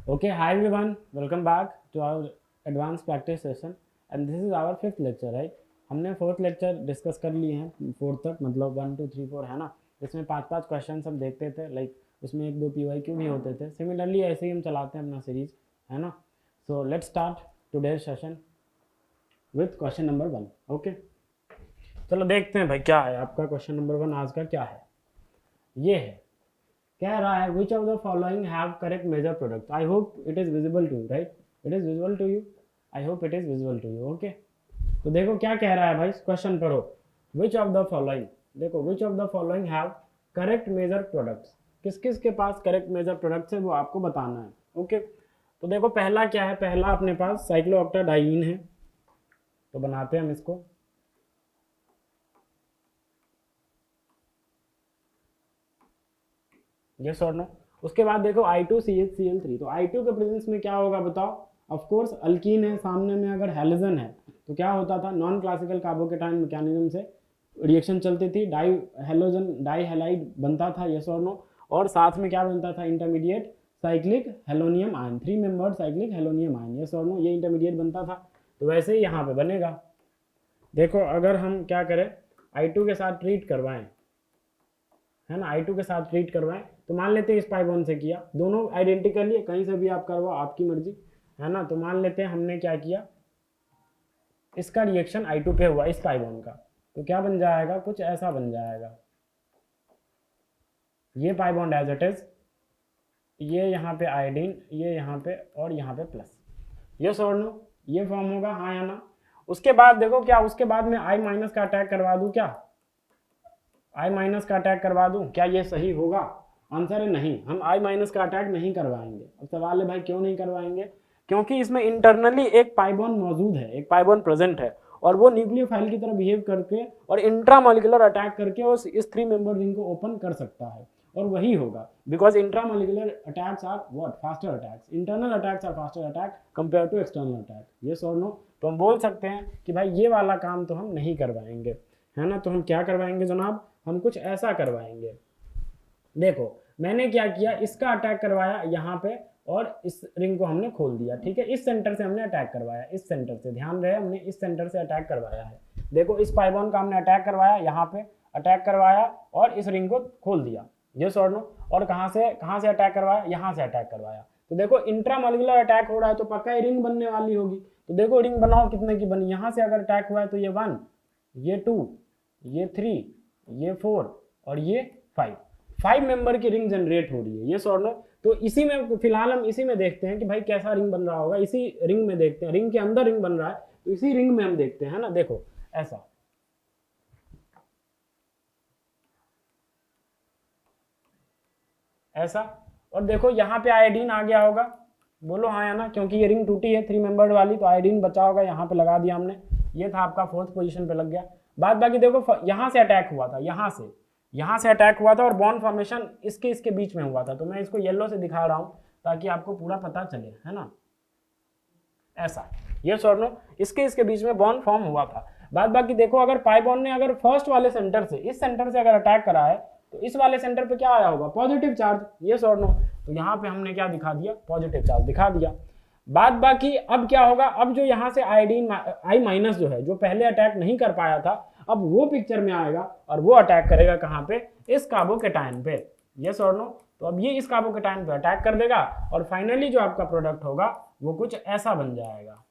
Okay, hi everyone. Welcome back to our advanced practice session and this is our fifth lecture, right? हमने fourth lecture discuss कर लिए हैं fourth तक, मतलब 1 2 3 4 है ना। इसमें 5 क्वेश्चन हम देखते थे, लाइक उसमें 1 2 PYQ भी होते थे। सिमिलरली ऐसे ही हम चलाते हैं अपना सीरीज, है ना। So let's start today session with question number 1। Okay, चलो देखते हैं भाई क्या है आपका क्वेश्चन नंबर 1 आज का। क्या है ये है, कह रहा है which of the following have correct major product. I hope it is visible to you, right? It is visible to you, I hope it is visible to you. Okay, तो देखो क्या कह रहा है भाई, क्वेश्चन पढ़ो। विच ऑफ द फॉलोइंग, देखो which of the following have correct major products, किस किस के पास करेक्ट मेजर प्रोडक्ट्स है वो आपको बताना है। ओके, तो देखो पहला क्या है, पहला अपने पास साइक्लोऑक्टाडाइईन है, तो बनाते हैं हम इसको। यस और नो। उसके बाद देखो I2CHCl3, तो I2 के प्रेजेंस में क्या होगा बताओ। ऑफ कोर्स अल्कीन है, सामने में अगर हेलोजन है तो क्या होता था, नॉन क्लासिकल कार्बोकेटाइन मैकेनिज्म से रिएक्शन चलती थी, डाई हेलोजन डाई हेलाइड बनता था। यस और नो। और साथ में क्या बनता था, intermediate cyclic halonium ion, 3 membered cyclic halonium ion. Yes और नो, ये इंटरमीडिएट बनता था। तो वैसे ही यहाँ पे बनेगा। देखो अगर हम क्या करें, I2 के साथ ट्रीट करवाएं, है ना, I2 के साथ ट्रीट करवाएं, तो मान लेते हैं इस पाई बॉन्ड से किया, दोनों आइडेंटिकली, कहीं से भी आप करवाओ आपकी मर्जी, है ना। तो मान लेते हैं हमने क्या किया, इसका रिएक्शन I2 पे हुआ इस पाई बॉन्ड का, तो क्या बन जाएगा, कुछ ऐसा बन जाएगा। ये pi bond as it is, ये यहाँ पे आयोडीन, ये यहाँ पे और यहाँ पे प्लस। यस और नो, ये फॉर्म होगा, हाँ या ना। उसके बाद देखो क्या, उसके बाद में I माइनस का अटैक करवा दूं क्या, I माइनस का अटैक करवा दूं, क्या ये सही होगा? आंसर है नहीं, हम I माइनस का अटैक नहीं करवाएंगे। अब सवाल है भाई क्यों नहीं करवाएंगे, क्योंकि इसमें इंटरनली एक पाइबॉन मौजूद है, एक पाइबॉन प्रेजेंट है, और वो न्यूक्लियोफाइल की तरह बिहेव करके और इंट्रामोलिकुलर अटैक करके उस इस 3 मेंबर रिंग को ओपन कर सकता है, और वही होगा, because intramolecular attacks are what, faster attacks, internal attacks are faster attack compare to external attack. Yes और नो। तो हम बोल सकते हैं कि भाई ये वाला काम तो हम नहीं करवाएंगे, है ना। तो हम क्या करवाएंगे जनाब, हम कुछ ऐसा करवाएंगे। देखो मैंने क्या किया, इसका अटैक करवाया यहाँ पे, और इस रिंग को हमने खोल दिया, ठीक है। इस सेंटर से हमने अटैक करवाया, इस सेंटर से, ध्यान रहे हमने इस सेंटर से अटैक करवाया है। देखो इस पाइबॉन का हमने अटैक करवाया, यहाँ पे अटैक करवाया और इस रिंग को खोल दिया। यस और नो। और कहाँ से अटैक करवाया, यहाँ से अटैक करवाया। तो देखो इंट्रामोलिकुलर अटैक हो रहा है तो पक्का ही रिंग बनने वाली होगी। तो देखो रिंग बनाओ कितने की बनी, यहाँ से अगर अटैक हुआ है तो ये 1, ये 2, ये 3, ये 4 और ये 5 मेंबर की रिंग जनरेट हो रही है। ये सॉल्व। तो इसी में फिलहाल हम इसी में देखते हैं कि भाई कैसा रिंग बन रहा होगा, इसी रिंग में देखते हैं, रिंग के अंदर रिंग बन रहा है तो इसी रिंग में हम देखते हैं ना। देखो ऐसा, ऐसा, और देखो यहाँ पे आयोडीन आ गया होगा, बोलो हाँ या ना, क्योंकि ये रिंग टूटी है 3 मेंबर्ड वाली, तो आयोडीन बचा होगा, यहाँ पे लगा दिया हमने, ये था आपका 4th पोजीशन पे लग गया। बाद बाकी देखो यहाँ से अटैक हुआ था, यहाँ से अटैक हुआ था और बॉन्ड फॉर्मेशन इसके बीच में हुआ था, तो मैं इसको येलो से दिखा रहा हूँ ताकि आपको पूरा पता चले, है ना। ऐसा, ये और नो, इसके बीच में बॉन्ड फॉर्म हुआ था। बाद बाकी देखो अगर पाई बॉन्ड ने अगर फर्स्ट वाले सेंटर से, इस सेंटर से अगर अटैक करा है तो इस वाले सेंटर पे क्या आया होगा, पॉजिटिव चार्ज। ये और नो, तो यहाँ पे हमने क्या दिखा दिया, पॉजिटिव चार्ज दिखा दिया। बाद बाकी अब क्या होगा, अब जो यहाँ से आयोडीन I माइनस जो है, जो पहले अटैक नहीं कर पाया था, अब वो पिक्चर में आएगा और वो अटैक करेगा कहाँ पे, इस कार्बोकेटाइन पे। यस और नो। तो अब ये इस कार्बोकेटाइन पे अटैक कर देगा और फाइनली जो आपका प्रोडक्ट होगा वो कुछ ऐसा बन जाएगा।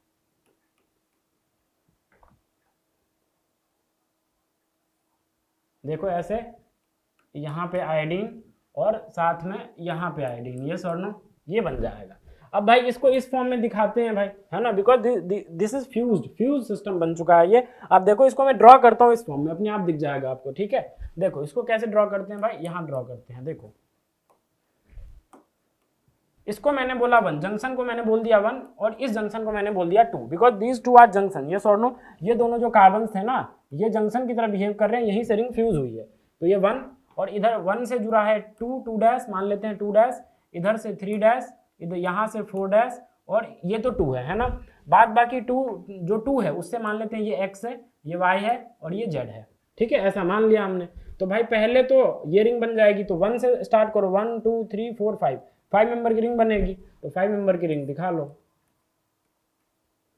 देखो ऐसे, यहाँ पे आयोडीन और साथ में यहाँ पे आयोडीन, ये और नो, ये बन जाएगा। अब भाई इसको इस फॉर्म में दिखाते हैं भाई, है ना, because this is fuse system बन चुका है ये। अब देखो इसको मैं ड्रॉ करता हूँ इस फॉर्म में, अपने आप दिख जाएगा आपको, ठीक है। देखो इसको कैसे ड्रॉ करते हैं भाई, यहाँ ड्रॉ करते हैं। देखो इसको मैंने बोला 1, जंक्शन को मैंने बोल दिया 1 और इस जंक्शन को मैंने बोल दिया 2, बिकॉज दीज 2 आर जंक्शन। ये और नो, ये दोनों जो कार्बन थे ना, ये जंक्शन की तरह बिहेव कर रहे हैं, यही से रिंग फ्यूज हुई है। तो ये 1 और इधर 1 से जुड़ा है 2 डैश, मान लेते हैं 2 डैश, इधर से 3 डैश, इधर यहाँ से 4 डैश, और ये तो 2 है ना। बाद बाकी 2 जो 2 है उससे मान लेते हैं ये x है, ये y है और ये z है, ठीक है, ऐसा मान लिया हमने। तो भाई पहले तो ये रिंग बन जाएगी, तो 1 से स्टार्ट करो, 1 2 3 4 5, 5 मेंबर की रिंग बनेगी। तो 5 मेंबर की रिंग दिखा लो,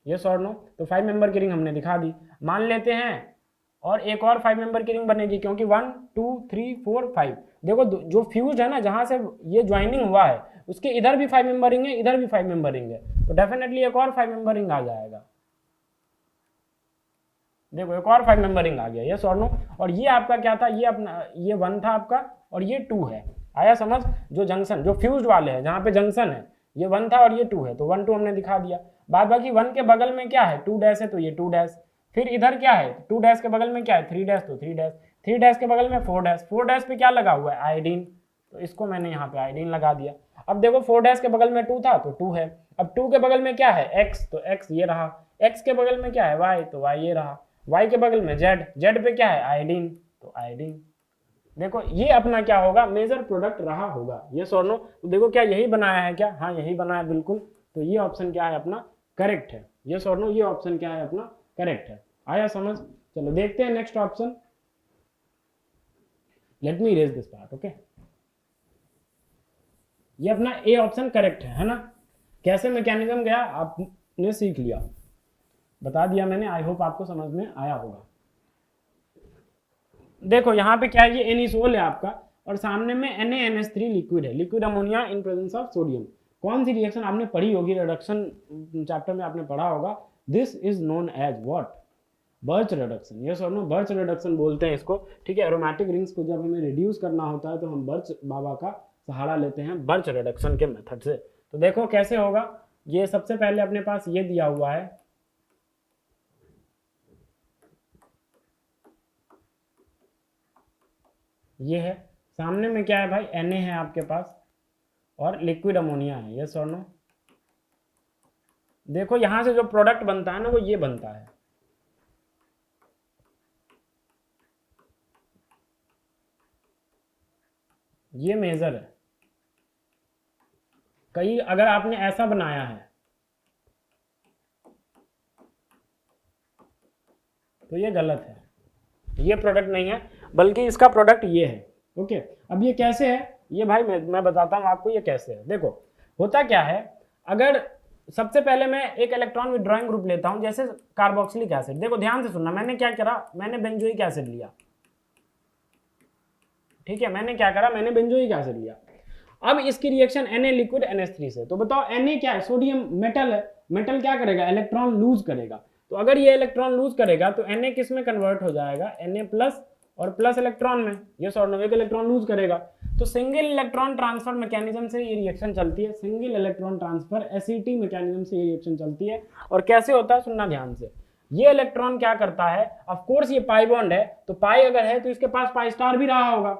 यस और नो। तो 5 मेंबर की रिंग हमने दिखा दी। मान लेते हैं और एक और 5 मेंबर की रिंग बनेगी, क्योंकि 1 2 3 4 5 देखो जो फ्यूज है ना, जहां से ये ज्वाइनिंग हुआ है उसके इधर भी 5 मेंबर रिंग है, इधर भी 5 मेंबर रिंग है, तो डेफिनेटली एक और 5 मेंबर रिंग आ जाएगा। देखो एक और 5 मेंबर रिंग आ गया, यस और नो। और ये आपका क्या था, ये अपना ये 1 था आपका और ये 2 है। आया समझ? जो जंक्शन जो फ्यूज वाले हैं जहां पे जंक्शन है, ये 1 था और ये 2 है, तो 1 2 हमने दिखा दिया। बाद बाकी 1 के बगल में क्या है, 2 डैश है, तो ये 2 डैश। फिर इधर क्या है, 2 डैश के बगल में क्या है, 3 डैश, तो 3 डैश। 3 डैश के बगल में 4 डैश। 4 डैश पे क्या लगा हुआ है, आयोडीन, तो इसको मैंने यहाँ पे आयोडीन लगा दिया। अब देखो 4 डैश के बगल में 2 था तो 2 है। अब 2 के बगल में क्या है, x, तो x ये रहा। x के बगल में क्या है, y, तो y ये रहा। y के बगल में z, z पे क्या है, आयोडीन, तो आयोडीन। देखो ये अपना क्या होगा, मेजर प्रोडक्ट रहा होगा, यस और नो। तो देखो क्या यही बनाया है क्या, हाँ यही बनाया बिल्कुल। तो ये ऑप्शन क्या है अपना, करेक्ट है, यस और नो। ये ऑप्शन क्या है अपना, करेक्ट है। आया समझ? चलो देखते हैं next option. Let me erase this part, okay. ये अपना ए ऑप्शन करेक्ट है ना। कैसे मैकेनिज्म गया आपने सीख लिया, बता दिया मैंने। आई होप आपको समझ में आया होगा। देखो यहाँ पे क्या है, ये एनिसोल है आपका और सामने में NaNH3 लिक्विड है, liquid ammonia in presence of sodium. कौन सी रिएक्शन आपने पढ़ी होगी, रिडक्शन चैप्टर में आपने पढ़ा होगा। This is known as what, birch reduction, yes और नो। बर्च रिडक्शन बोलते हैं इसको, ठीक है। एरोमेटिक रिंग्स को जब हमें रिड्यूस करना होता है तो हम बर्च बाबा का सहारा लेते हैं बर्च रिडक्शन के मेथड से। तो देखो कैसे होगा, ये सबसे पहले अपने पास ये दिया हुआ है, ये है। सामने में क्या है भाई, Na है आपके पास और लिक्विड अमोनिया है, यस और नो। देखो यहां से जो प्रोडक्ट बनता है ना वो ये बनता है, ये मेजर है। कई अगर आपने ऐसा बनाया है तो ये गलत है, ये प्रोडक्ट नहीं है, बल्कि इसका प्रोडक्ट ये है, ओके। अब ये कैसे है, ये भाई मैं बताता हूँ आपको ये कैसे है। देखो होता क्या है, अगर सबसे पहले मैं एक इलेक्ट्रॉन विड्रॉइंग ग्रुप लेता हूँ, जैसे कार्बोक्सिलिक एसिड। देखो ध्यान से सुनना, मैंने क्या करा, मैंने बेंजोइक एसिड लिया, ठीक है। मैंने क्या करा, मैंने बेंजोइक एसिड लिया। अब इसकी रिएक्शन Na लिक्विड NH3 से, तो बताओ Na क्या है, सोडियम मेटल है। मेटल क्या करेगा, इलेक्ट्रॉन लूज करेगा। तो अगर ये इलेक्ट्रॉन लूज करेगा तो Na किस में कन्वर्ट हो जाएगा, Na प्लस और प्लस इलेक्ट्रॉन में, ये सॉरी एक इलेक्ट्रॉन लूज करेगा। तो सिंगल इलेक्ट्रॉन ट्रांसफर मैकेनिज्म से ये रिएक्शन चलती है, single electron transfer SET mechanism से ये रिएक्शन चलती है। और कैसे होता है सुनना ध्यान से, ये इलेक्ट्रॉन क्या करता है, ऑफ कोर्स ये पाई बॉन्ड है, तो पाई अगर है तो इसके पास पाई स्टार भी रहा होगा।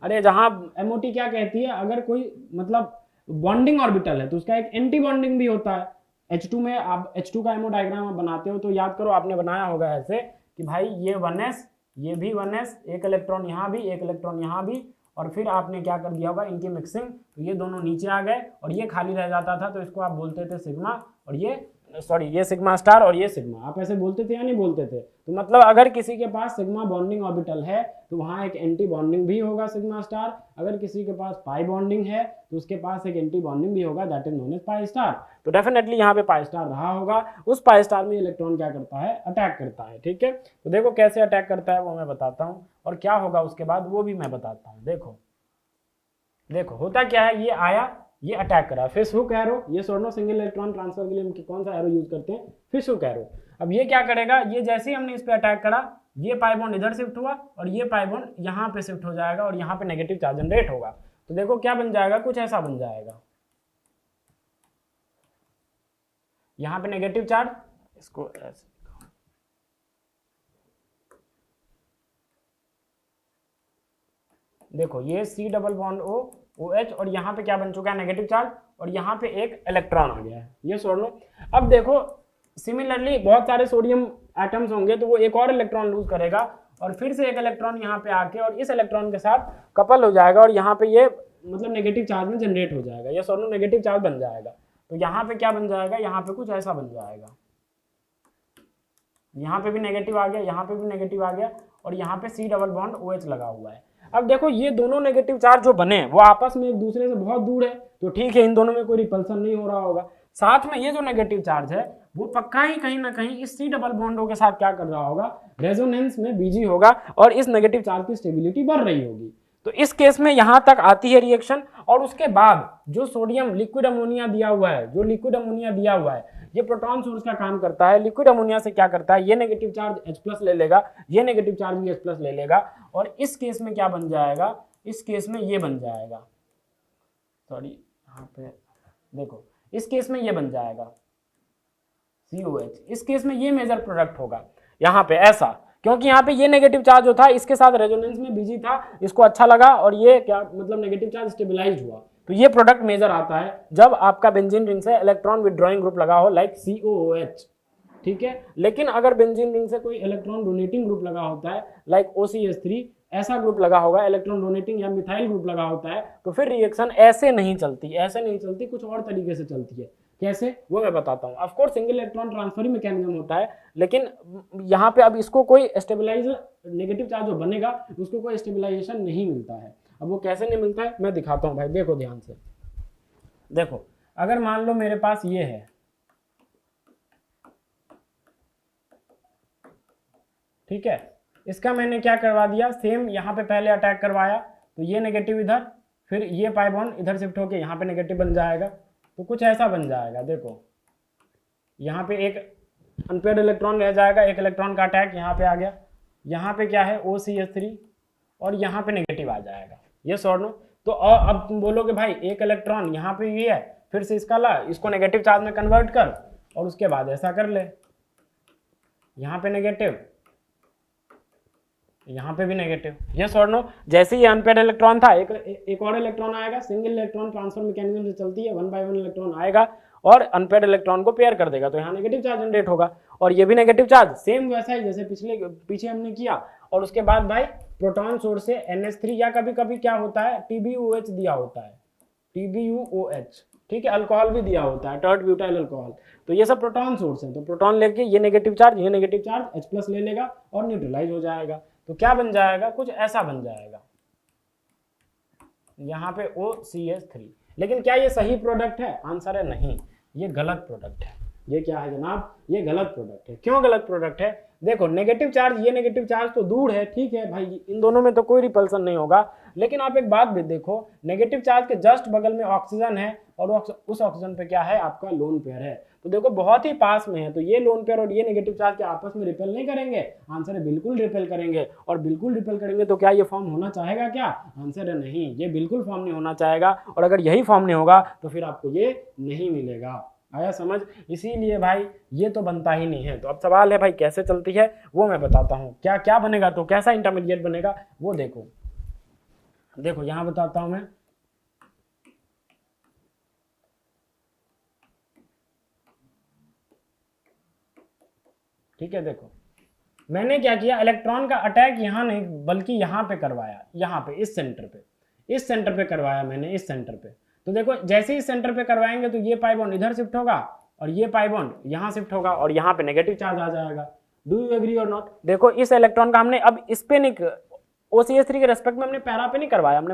अरे जहां MOT क्या कहती है, अगर कोई मतलब बॉन्डिंग ऑर्बिटल है तो उसका एक एंटी बॉन्डिंग भी होता है। H2 में आप H2 का MO डायग्राम बनाते हो तो याद करो, आपने बनाया होगा ऐसे कि भाई ये 1s, ये भी 1s, एक इलेक्ट्रॉन यहाँ भी, एक इलेक्ट्रॉन यहाँ भी, और फिर आपने क्या कर दिया होगा, इनकी मिक्सिंग, तो ये दोनों नीचे आ गए और ये खाली रह जाता था, तो इसको आप बोलते थे सिग्मा, और ये सॉरी ये सिग्मा स्टार और ये सिग्मा, आप ऐसे बोलते थे या नहीं बोलते थे। तो मतलब अगर किसी के पास सिग्मा बॉन्डिंग ऑर्बिटल है तो वहाँ एक एंटी बॉन्डिंग भी होगा सिग्मा स्टार, अगर किसी के पास पाई बॉन्डिंग है तो उसके पास एक एंटी बॉन्डिंग भी होगा, that is known as pi star. तो डेफिनेटली यहाँ पे पाई स्टार रहा होगा, उस पाई स्टार में इलेक्ट्रॉन क्या करता है, अटैक करता है, ठीक है। तो देखो कैसे अटैक करता है वो मैं बताता हूँ, और क्या होगा उसके बाद वो भी मैं बताता हूँ। देखो देखो होता क्या है, ये आया, ये अटैक करा, फिश हुक एरो, ये सोनो सिंगल इलेक्ट्रॉन ट्रांसफर के लिए हम कौन सा एरो यूज करते हैं, फिश हुक एरो। अब ये क्या करेगा, ये जैसे ही हमने इस पे अटैक करा, ये पाई बॉन्ड इधर शिफ्ट हुआ और ये पाई बॉन्ड यहाँ पे शिफ्ट हो जाएगा और यहाँ पे नेगेटिव चार्ज जनरेट होगा। तो देखो क्या बन जाएगा, कुछ ऐसा बन जाएगा, यहाँ पे नेगेटिव चार्ज, इसको ऐसे देखो, ये C double bond O OH, और यहाँ पे क्या बन चुका है, नेगेटिव चार्ज, और यहाँ पे एक इलेक्ट्रॉन आ गया है, ये सोड लो। अब देखो सिमिलरली बहुत सारे सोडियम एटम्स होंगे तो वो एक और इलेक्ट्रॉन लूज करेगा और फिर से एक इलेक्ट्रॉन यहाँ पे आके और इस इलेक्ट्रॉन के साथ कपल हो जाएगा और यहाँ पे ये मतलब नेगेटिव चार्ज में जनरेट हो जाएगा, ये सोड लो नेगेटिव चार्ज बन जाएगा। तो यहाँ पे क्या बन जाएगा, यहाँ पे कुछ ऐसा बन जाएगा, यहाँ पे भी नेगेटिव आ गया, यहाँ पे भी नेगेटिव आ गया, और यहाँ पे C डबल बॉन्ड OH लगा हुआ है। अब देखो ये दोनों नेगेटिव चार्ज जो बने वो आपस में एक दूसरे से बहुत दूर है, तो ठीक है इन दोनों में कोई रिपल्सन नहीं हो रहा होगा। साथ में ये जो नेगेटिव चार्ज है वो पक्का ही कहीं ना कहीं इस सी डबल बॉन्डो के साथ क्या कर रहा होगा, रेजोनेंस में बिजी होगा और इस नेगेटिव चार्ज की स्टेबिलिटी बढ़ रही होगी। तो इस केस में यहां तक आती है रिएक्शन, और उसके बाद जो सोडियम लिक्विड अमोनिया दिया हुआ है, जो लिक्विड अमोनिया दिया हुआ है ये प्रोटॉन सोर्स का काम करता है। लिक्विड अमोनिया से क्या करता है, ये नेगेटिव चार्ज H+ ले लेगा, ये नेगेटिव चार्ज भी H+ ले लेगा, और इस केस में क्या बन जाएगा, इस केस में ये बन जाएगा, सॉरी यहाँ पे देखो, इस केस में ये बन जाएगा COH। इस केस में ये मेजर प्रोडक्ट होगा यहाँ पे ऐसा, क्योंकि यहाँ पे ये नेगेटिव चार्ज जो था इसके साथ रेजोनेंस में बिजी था, इसको अच्छा लगा और ये क्या मतलब नेगेटिव चार्ज स्टेबलाइज हुआ, तो ये प्रोडक्ट मेजर आता है जब आपका बेंजीन रिंग से इलेक्ट्रॉन विड्रॉइंग ग्रुप लगा हो लाइक COOH, ठीक है। लेकिन अगर बेंजीन रिंग से कोई इलेक्ट्रॉन डोनेटिंग ग्रुप लगा होता है लाइक OCH3, ऐसा ग्रुप लगा होगा, इलेक्ट्रॉन डोनेटिंग या मिथाइल ग्रुप लगा होता है, तो फिर रिएक्शन ऐसे नहीं चलती, ऐसे नहीं चलती, कुछ और तरीके से चलती है। कैसे वो मैं बताता हूँ। Of course single electron transfer mechanism होता है, लेकिन यहाँ पे अब इसको कोई स्टेबलाइज नेगेटिव चार्ज जो बनेगा उसको कोई स्टेबलाइजेशन नहीं मिलता है। अब वो कैसे नहीं मिलता है मैं दिखाता हूँ भाई, देखो ध्यान से। देखो अगर मान लो मेरे पास ये है, ठीक है, इसका मैंने क्या करवा दिया, सेम यहाँ पे पहले अटैक करवाया, तो ये नेगेटिव इधर, फिर ये पाई बॉन्ड इधर शिफ्ट होके यहाँ पे नेगेटिव बन जाएगा, तो कुछ ऐसा बन जाएगा। देखो यहाँ पे एक अनपेयर्ड इलेक्ट्रॉन रह जाएगा, एक इलेक्ट्रॉन का अटैक यहाँ पे आ गया, यहाँ पे क्या है OCH3 और यहाँ पे नेगेटिव आ जाएगा, ये और नो। तो अब तुम बोलोगे भाई एक इलेक्ट्रॉन यहाँ पे ये है, फिर से इसका ला, इसको नेगेटिव चार्ज में कन्वर्ट कर और उसके बाद ऐसा कर ले, यहाँ पे नेगेटिव, यहाँ पे भी नेगेटिव, यस और नो। जैसे ये अनपेयर्ड इलेक्ट्रॉन था, एक और इलेक्ट्रॉन आएगा, सिंगल इलेक्ट्रॉन ट्रांसफर मैकेनिज्म से चलती है, 1 बाय 1 इलेक्ट्रॉन आएगा और अनपेयर्ड इलेक्ट्रॉन को पेयर कर देगा, तो यहाँ नेगेटिव चार्ज जनरेट होगा, और ये भी नेगेटिव चार्ज सेम वैसा ही जैसे पीछे हमने किया। और उसके बाद भाई प्रोटॉन सोर्स से NH3 या कभी कभी क्या होता है TBUH दिया होता है, TBUOH, ठीक है, अल्कोहल भी दिया होता है, टर्ट ब्यूटाइल अल्कोहल, तो ये सब प्रोटॉन सोर्स है। तो प्रोटॉन लेके ये नेगेटिव चार्ज H+ ले लेगा और न्यूट्रलाइज हो जाएगा, तो क्या बन जाएगा, कुछ ऐसा बन जाएगा यहाँ पे OCH3। लेकिन क्या ये सही प्रोडक्ट है, आंसर है नहीं, ये गलत प्रोडक्ट है। ये क्या है जनाब, ये गलत प्रोडक्ट है। क्यों गलत प्रोडक्ट है, देखो नेगेटिव चार्ज, ये नेगेटिव चार्ज तो दूर है, ठीक है भाई, इन दोनों में तो कोई रिपल्सन नहीं होगा, लेकिन आप एक बात भी देखो, नेगेटिव चार्ज के जस्ट बगल में ऑक्सीजन है और उस ऑक्सीजन पे क्या है, आपका लोन पेयर है, तो देखो बहुत ही पास में है, तो ये लोन पेयर और ये नेगेटिव चार्ज के आपस में रिपेल नहीं करेंगे, आंसर है बिल्कुल रिपेल करेंगे, और बिल्कुल रिपेल करेंगे तो क्या ये फॉर्म होना चाहेगा क्या, आंसर है नहीं, ये बिल्कुल फॉर्म नहीं होना चाहेगा, और अगर यही फॉर्म नहीं होगा तो फिर आपको ये नहीं मिलेगा। आया समझ, इसीलिए भाई ये तो बनता ही नहीं है। तो अब सवाल है भाई कैसे चलती है वो मैं बताता हूँ, क्या क्या बनेगा, तो कैसा इंटरमीडिएट बनेगा वो देखो। देखो यहां बताता हूं मैं, ठीक है, देखो मैंने क्या किया, इलेक्ट्रॉन का अटैक यहाँ नहीं बल्कि यहाँ पे करवाया, यहाँ पे इस सेंटर पे करवाया मैंने, इस सेंटर पे। तो देखो जैसे ही सेंटर पे करवाएंगे तो ये पाई बॉन्ड इधर शिफ्ट होगा और ये पाई बॉन्ड यहाँ शिफ्ट होगा और यहाँ पे नेगेटिव चार्ज आ जाएगा। डू यू एग्री और नॉट। देखो इस इलेक्ट्रॉन का हमने अब इस पे नहीं, OCH3 के रेस्पेक्ट में हमने पैरा पे नहीं करवाया, हमने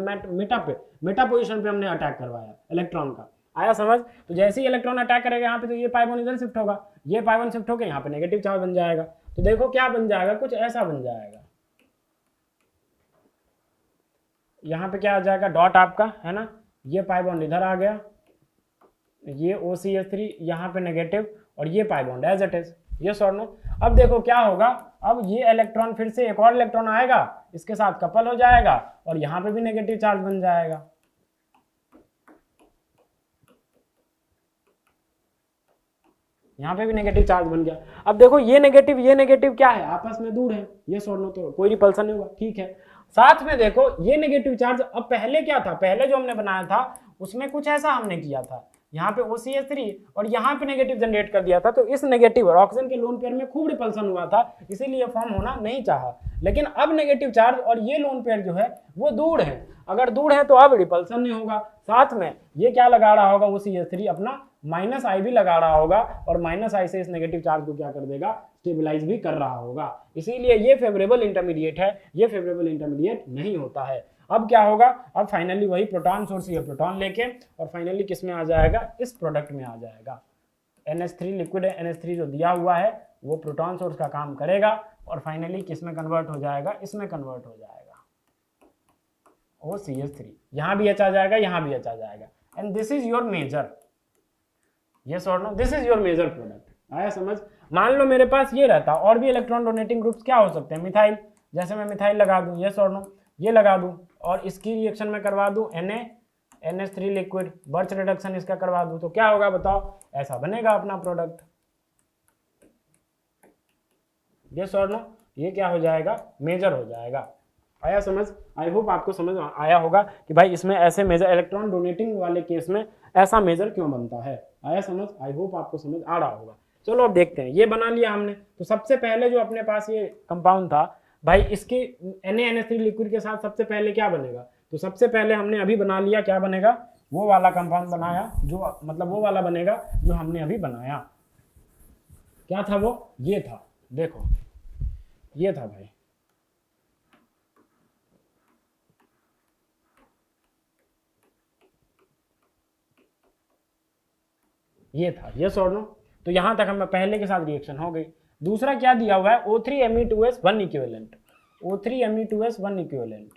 मेटा पोजीशन पे हमने अटैक करवाया इलेक्ट्रॉन का। आया समझ। तो जैसे ही इलेक्ट्रॉन अटैक करेगा यहाँ पे तो ये पाई बॉन्ड इधर शिफ्ट होगा, ये पाई बॉन्ड शिफ्ट होकर यहाँ पे नेगेटिव चार्ज बन जाएगा। तो देखो क्या बन जाएगा, कुछ ऐसा बन जाएगा, यहाँ पे क्या आ जाएगा, डॉट आपका है ना, ये पाई बॉन्ड इधर आ गया, ये OCH3 यहाँ पे नेगेटिव और ये pi bond as it is, yes और नो। अब देखो क्या होगा, अब ये इलेक्ट्रॉन फिर से एक और इलेक्ट्रॉन आएगा, इसके साथ कपल हो जाएगा और यहाँ पे भी नेगेटिव चार्ज बन जाएगा। यहाँ पे भी नेगेटिव चार्ज बन गया। अब देखो ये नेगेटिव क्या है, आपस में दूर है, यस और नो, तो कोई रिपल्सन नहीं हुआ, ठीक है। साथ में देखो ये नेगेटिव चार्ज, अब पहले क्या था, पहले जो हमने बनाया था उसमें कुछ ऐसा हमने किया था, यहाँ पे OCH3 और यहाँ पे नेगेटिव जनरेट कर दिया था, तो इस नेगेटिव और ऑक्सीजन के लोन पेयर में खूब रिपल्सन हुआ था, इसीलिए फॉर्म होना नहीं चाहा। लेकिन अब नेगेटिव चार्ज और ये लोन पेयर जो है वो दूर है, अगर दूर है तो अब रिपल्सन नहीं होगा। साथ में ये क्या लगा रहा होगा, OCH3 अपना माइनस आई भी लगा रहा होगा और माइनस आई से इस नेगेटिव चार्ज को क्या कर देगा, स्टेबलाइज भी कर रहा होगा। इसीलिए ये फेवरेबल इंटरमीडिएट है, ये फेवरेबल इंटरमीडिएट नहीं होता है। अब क्या होगा, अब फाइनली वही प्रोटॉन सोर्स ये प्रोटॉन लेके और फाइनली किस में आ जाएगा, इस प्रोडक्ट में आ जाएगा। NH3 लिक्विड है, NH3 जो दिया हुआ है वो प्रोटॉन सोर्स का काम करेगा और फाइनली किस में कन्वर्ट हो जाएगा, इसमें कन्वर्ट हो जाएगा OCH3। यहाँ भी H आ जाएगा, यहाँ भी H आ जाएगा। And this is your major, yes और no, this is your major product. आया समझ। मान लो मेरे पास ये रहता, और भी इलेक्ट्रॉन डोनेटिंग ग्रुप्स क्या हो सकते हैं, मिथाइल, जैसे मैं मिथाइल लगा दूं, यस और नो, ये लगा दूं और इसकी रिएक्शन में करवा दूं NH3 लिक्विड, बर्च रिडक्शन इसका करवा दूं, तो क्या होगा बताओ, ऐसा बनेगा अपना प्रोडक्ट, यस और नो। ये क्या हो जाएगा, मेजर हो जाएगा। आया समझ। आई होप आपको समझ आया होगा कि भाई इसमें ऐसे मेजर, इलेक्ट्रॉन डोनेटिंग वाले केस में ऐसा मेजर क्यों बनता है। आया समझ, आई होप आपको समझ आ रहा होगा। चलो अब देखते हैं, ये बना लिया हमने। तो सबसे पहले जो अपने पास ये कंपाउंड था भाई, इसके NaNH3 लिक्विड के साथ सबसे पहले क्या बनेगा, तो सबसे पहले हमने अभी बना लिया, क्या बनेगा, वो वाला कंपाउंड बनाया जो मतलब वो वाला बनेगा जो हमने अभी बनाया। क्या था वो, ये था, देखो ये था भाई, ये था, यस और नो। तो यहां तक हमें पहले के साथ रिएक्शन हो गई। दूसरा क्या दिया हुआ है, O3Me2S 1 equivalent, O3Me2S 1 equivalent,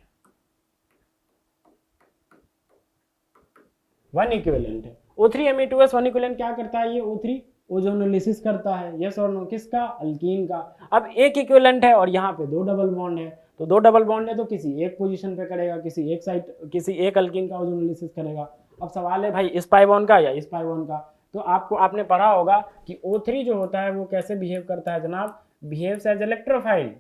1 equivalent है। O3Me2S 1 इक्विवेलेंट क्या करता है, ये O3 ओजोनोलिसिस करता है, यस और नो, किसका, अल्कीन का। अब एक इक्विवेलेंट है और यहाँ पे 2 डबल बॉन्ड है, तो 2 डबल बॉन्ड है तो किसी एक पोजीशन पे करेगा, किसी एक साइड, किसी एक अल्कीन का ओजोनोलिसिस करेगा। अब सवाल है भाई इस पाई बॉन्ड का या इस पाई बॉन्ड का। तो आपने पढ़ा होगा कि O3 जो होता है वो कैसे बिहेव करता है जनाब, behaves as electrophile,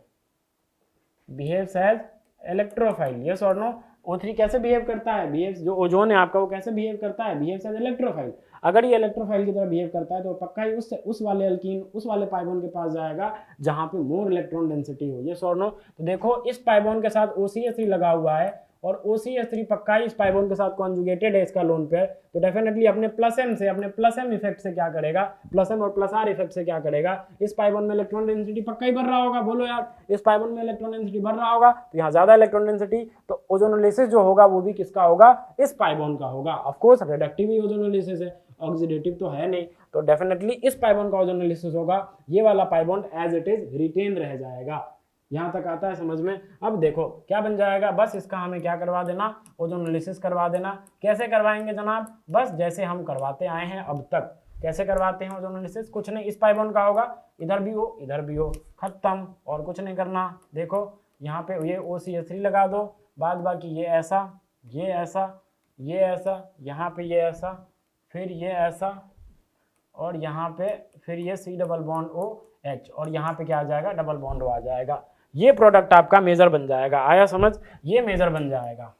behaves as electrophile, yes और नो। O3 कैसे बिहेव करता है, बिहेव्स, जो ओजोन है आपका वो कैसे बिहेव करता है, बिहेव्स एज इलेक्ट्रोफाइल। अगर ये इलेक्ट्रोफाइल की तरह बिहेव करता है तो पक्का ही उस वाले अल्कीन, उस वाले पाइबोन के पास जाएगा जहां पे मोर इलेक्ट्रॉन डेंसिटी हो, यस और नो। तो देखो इस पाइबोन के साथ OCH3 लगा हुआ है और OCH3 पक्का ही इस पाइबोन के साथ कॉन्जुगेटेड है इसका लोन पेयर, तो डेफिनेटली अपने प्लस एम से, अपने प्लस एम इफेक्ट से क्या करेगा, प्लस एम और प्लस आर इफेक्ट से क्या करेगा, इस पाइबोन में इलेक्ट्रॉन डेंसिटी पक्का ही बढ़ रहा होगा। बोलो यार, इस पाइबोन में इलेक्ट्रॉन डेंसिटी बढ़ रहा होगा तो यहाँ ज्यादा इलेक्ट्रॉन डेंसिटी, तो ओजोनोलिसिस जो होगा वो भी किसका होगा, इस पाइबोन का होगा। Of course reductive he ozonolysis है, ऑक्सीडेटिव तो है नहीं, तो डेफिनेटली इस पाइबोन का ओजोनोलिसिस होगा, ये वाला pi bond as it is retain रह जाएगा। यहां तक आता है समझ में। अब देखो क्या बन जाएगा, बस इसका हमें क्या करवा देना, ओजोनोलिसिस करवा देना। कैसे करवाएंगे जनाब, बस जैसे हम करवाते आए हैं अब तक। कैसे करवाते हैं ओजोनोलिसिस, कुछ नहीं, इस पाइबोन का होगा, इधर भी हो इधर भी हो, खत्म, और कुछ नहीं करना। देखो यहाँ पे ये OCH3 लगा दो, बाद बाकी ये ऐसा, ये ऐसा, ये ऐसा, यहाँ पे ये ऐसा, फिर ये ऐसा, और यहाँ पे फिर ये C डबल बॉन्ड OH, और यहाँ पे क्या आ जाएगा, डबल बॉन्ड O आ जाएगा। ये प्रोडक्ट आपका मेजर बन जाएगा। आया समझ, ये मेजर बन जाएगा।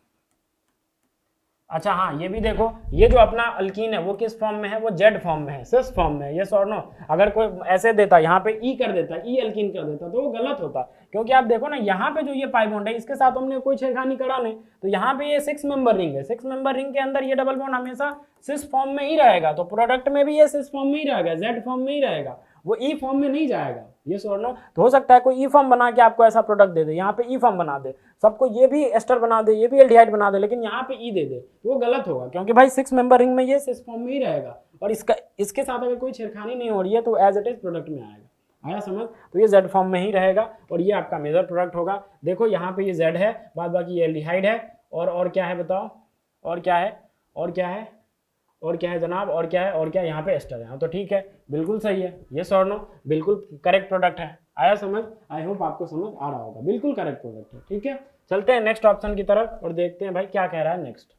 अच्छा हाँ, ये भी देखो, ये जो अपना अल्कीन है वो किस फॉर्म में है, वो जेड फॉर्म में है, सिस फॉर्म में है, यस और नो। अगर कोई ऐसे देता, यहाँ पे ई कर देता, ई अल्कीन कर देता, तो वो गलत होता, क्योंकि आप देखो ना यहाँ पे जो ये पाई बॉन्ड है इसके साथ हमने कोई छेड़खानी करा नहीं, तो यहाँ पे ये 6 मेंबर रिंग है, 6 मेंबर रिंग के अंदर ये डबल बॉन्ड हमेशा सिस फॉर्म में ही रहेगा, तो प्रोडक्ट में भी ये सिस फॉर्म में ही रहेगा, जेड फॉर्म में ही रहेगा, वो ई फॉर्म में नहीं जाएगा, ये और नो। तो हो सकता है कोई ई फॉर्म बना के आपको ऐसा प्रोडक्ट दे दे, यहाँ पे ई फॉर्म बना दे, सबको ये भी एस्टर बना दे, ये भी एल्डिहाइड बना दे, लेकिन यहाँ पे ई दे दे, तो वो गलत होगा, क्योंकि भाई 6 मेंबर रिंग में ये सिस फॉर्म में ही रहेगा, और इसके साथ अगर कोई छेड़खानी नहीं हो रही है तो एज इट इज प्रोडक्ट में आएगा। आया समझ, तो ये जेड फॉर्म में ही रहेगा और ये आपका मेजर प्रोडक्ट होगा। देखो यहाँ पे ये जेड है, बाद बाकी ये एल्डिहाइड है, और क्या है बताओ, और क्या है, और क्या है, और क्या है जनाब, और क्या है, और क्या, यहाँ पे एस्टर है। हाँ तो ठीक है, बिल्कुल सही है, ये और नो, बिल्कुल करेक्ट प्रोडक्ट है। आया समझ, आई होप आपको समझ आ रहा होगा, बिल्कुल करेक्ट प्रोडक्ट है। ठीक है, चलते हैं नेक्स्ट ऑप्शन की तरफ और देखते हैं भाई क्या कह रहा है नेक्स्ट।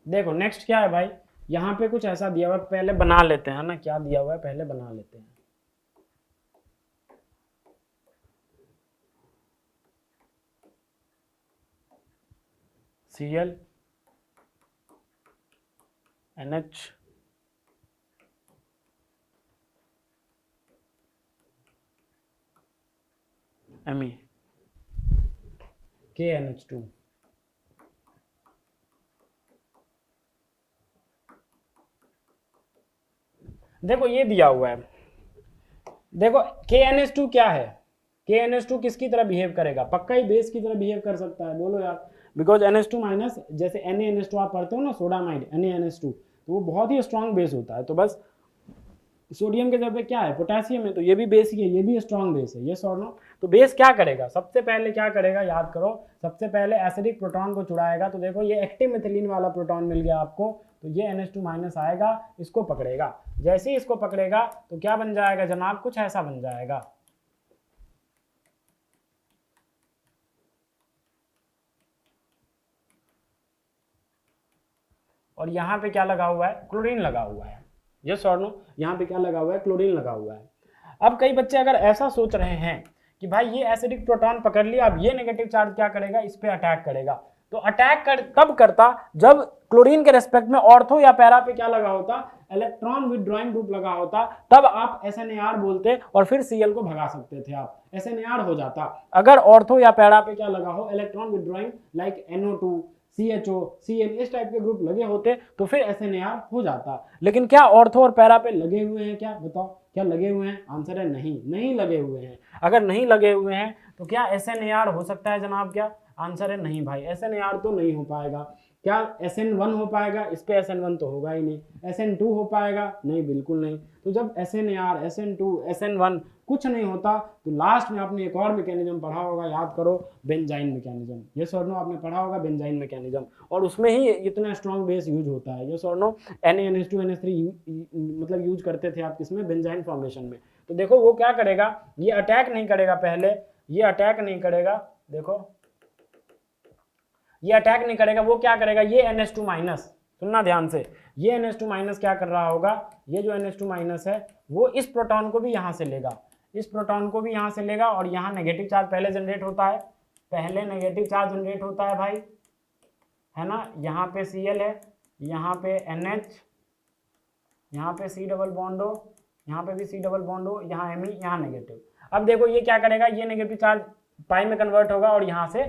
देखो नेक्स्ट क्या है भाई, यहाँ पे कुछ ऐसा दिया हुआ है, पहले बना लेते हैं ना, क्या दिया हुआ है पहले बना लेते हैं। Cl NH Me, KNH2। देखो ये दिया हुआ है, देखो KNH2 क्या है, KNH2 किसकी तरह बिहेव करेगा, पक्का ही बेस की तरह बिहेव कर सकता है, बोलो यार, बिकॉज NH2 माइनस, जैसे NaNH2 आप पढ़ते हो ना, सोडामाइड NaNH2, तो वो बहुत ही स्ट्रांग बेस होता है। तो बस सोडियम के जगह पे क्या है, पोटेशियम है, तो ये भी बेस ही है, ये भी स्ट्रांग बेस है, ये और नो। तो बेस क्या करेगा, सबसे पहले क्या करेगा, याद करो, सबसे पहले एसिडिक प्रोटॉन को चुराएगा। तो देखो ये एक्टिव मिथिलीन वाला प्रोटॉन मिल गया आपको, तो ये NH2 माइनस आएगा, इसको पकड़ेगा, जैसे ही इसको पकड़ेगा तो क्या बन जाएगा जनाब, कुछ ऐसा बन जाएगा। और यहाँ पे क्या लगा हुआ है, क्लोरीन लगा हुआ है, यस और नो, यहाँ पे क्या लगा हुआ है, क्लोरीन लगा हुआ है। अब कई बच्चे अगर ऐसा सोच रहे हैं कि भाई ये एसिडिक प्रोटॉन पकड़ लिया, अब ये नेगेटिव चार्ज क्या करेगा, इस पे अटैक करेगा, तो अटैक तब करता जब क्लोरीन के रेस्पेक्ट में ऑर्थो या पैरा पे क्या लगा होता, इलेक्ट्रॉन विथड्रॉइंग ग्रुप लगा होता, तब आप SNAR बोलते और फिर Cl को भगा सकते थे, आप SNAR हो जाता। अगर ऑर्थो या पैरा पे क्या लगा हो, electron withdrawing like NO2 CHO CN इस टाइप के ग्रुप लगे होते तो फिर SNAR हो जाता। लेकिन क्या ऑर्थो और पैरा पे लगे हुए हैं, क्या बताओ, क्या लगे हुए हैं, आंसर है नहीं, नहीं लगे हुए हैं। अगर नहीं लगे हुए हैं तो क्या SNAR हो सकता है जनाब, क्या आंसर है नहीं भाई, SNAR तो नहीं हो पाएगा। क्या SN1 हो पाएगा, इस पे SN1 तो होगा ही नहीं। SN2 हो पाएगा, नहीं बिल्कुल नहीं। तो जब SNAR SN2 SN1 कुछ नहीं होता तो लास्ट में आपने एक और मैकेनिज्म पढ़ा होगा, याद करो, बेंजाइन मैकेनिज्म, ये सर नो आपने पढ़ा होगा बेंजाइन मैकेनिज्म, और उसमें ही इतना स्ट्रॉन्ग बेस यूज होता है, ये सर नो NaNH2 NH3 मतलब यूज करते थे आप किसमें, बेंजाइन फॉर्मेशन में। तो देखो वो क्या करेगा, ये अटैक नहीं करेगा, पहले ये अटैक नहीं करेगा, देखो ये अटैक नहीं करेगा, वो क्या करेगा, ये NH2 माइनस, सुनना ध्यान से, ये NH2 माइनस क्या कर रहा होगा, ये जो NH2 माइनस है वो इस प्रोटॉन को भी यहां से लेगा, इस प्रोटॉन को भी यहां से लेगा, और यहाँ नेगेटिव चार्ज पहले जनरेट होता है, पहले नेगेटिव चार्ज जनरेट होता है भाई, है ना, यहाँ पे Cl है, यहाँ पे NH, यहाँ पे C डबल बॉन्ड हो, यहाँ पे भी C डबल बॉन्ड हो, यहाँ Me, यहाँ नेगेटिव। अब देखो ये क्या करेगा, ये नेगेटिव चार्ज पाई में कन्वर्ट होगा और यहाँ से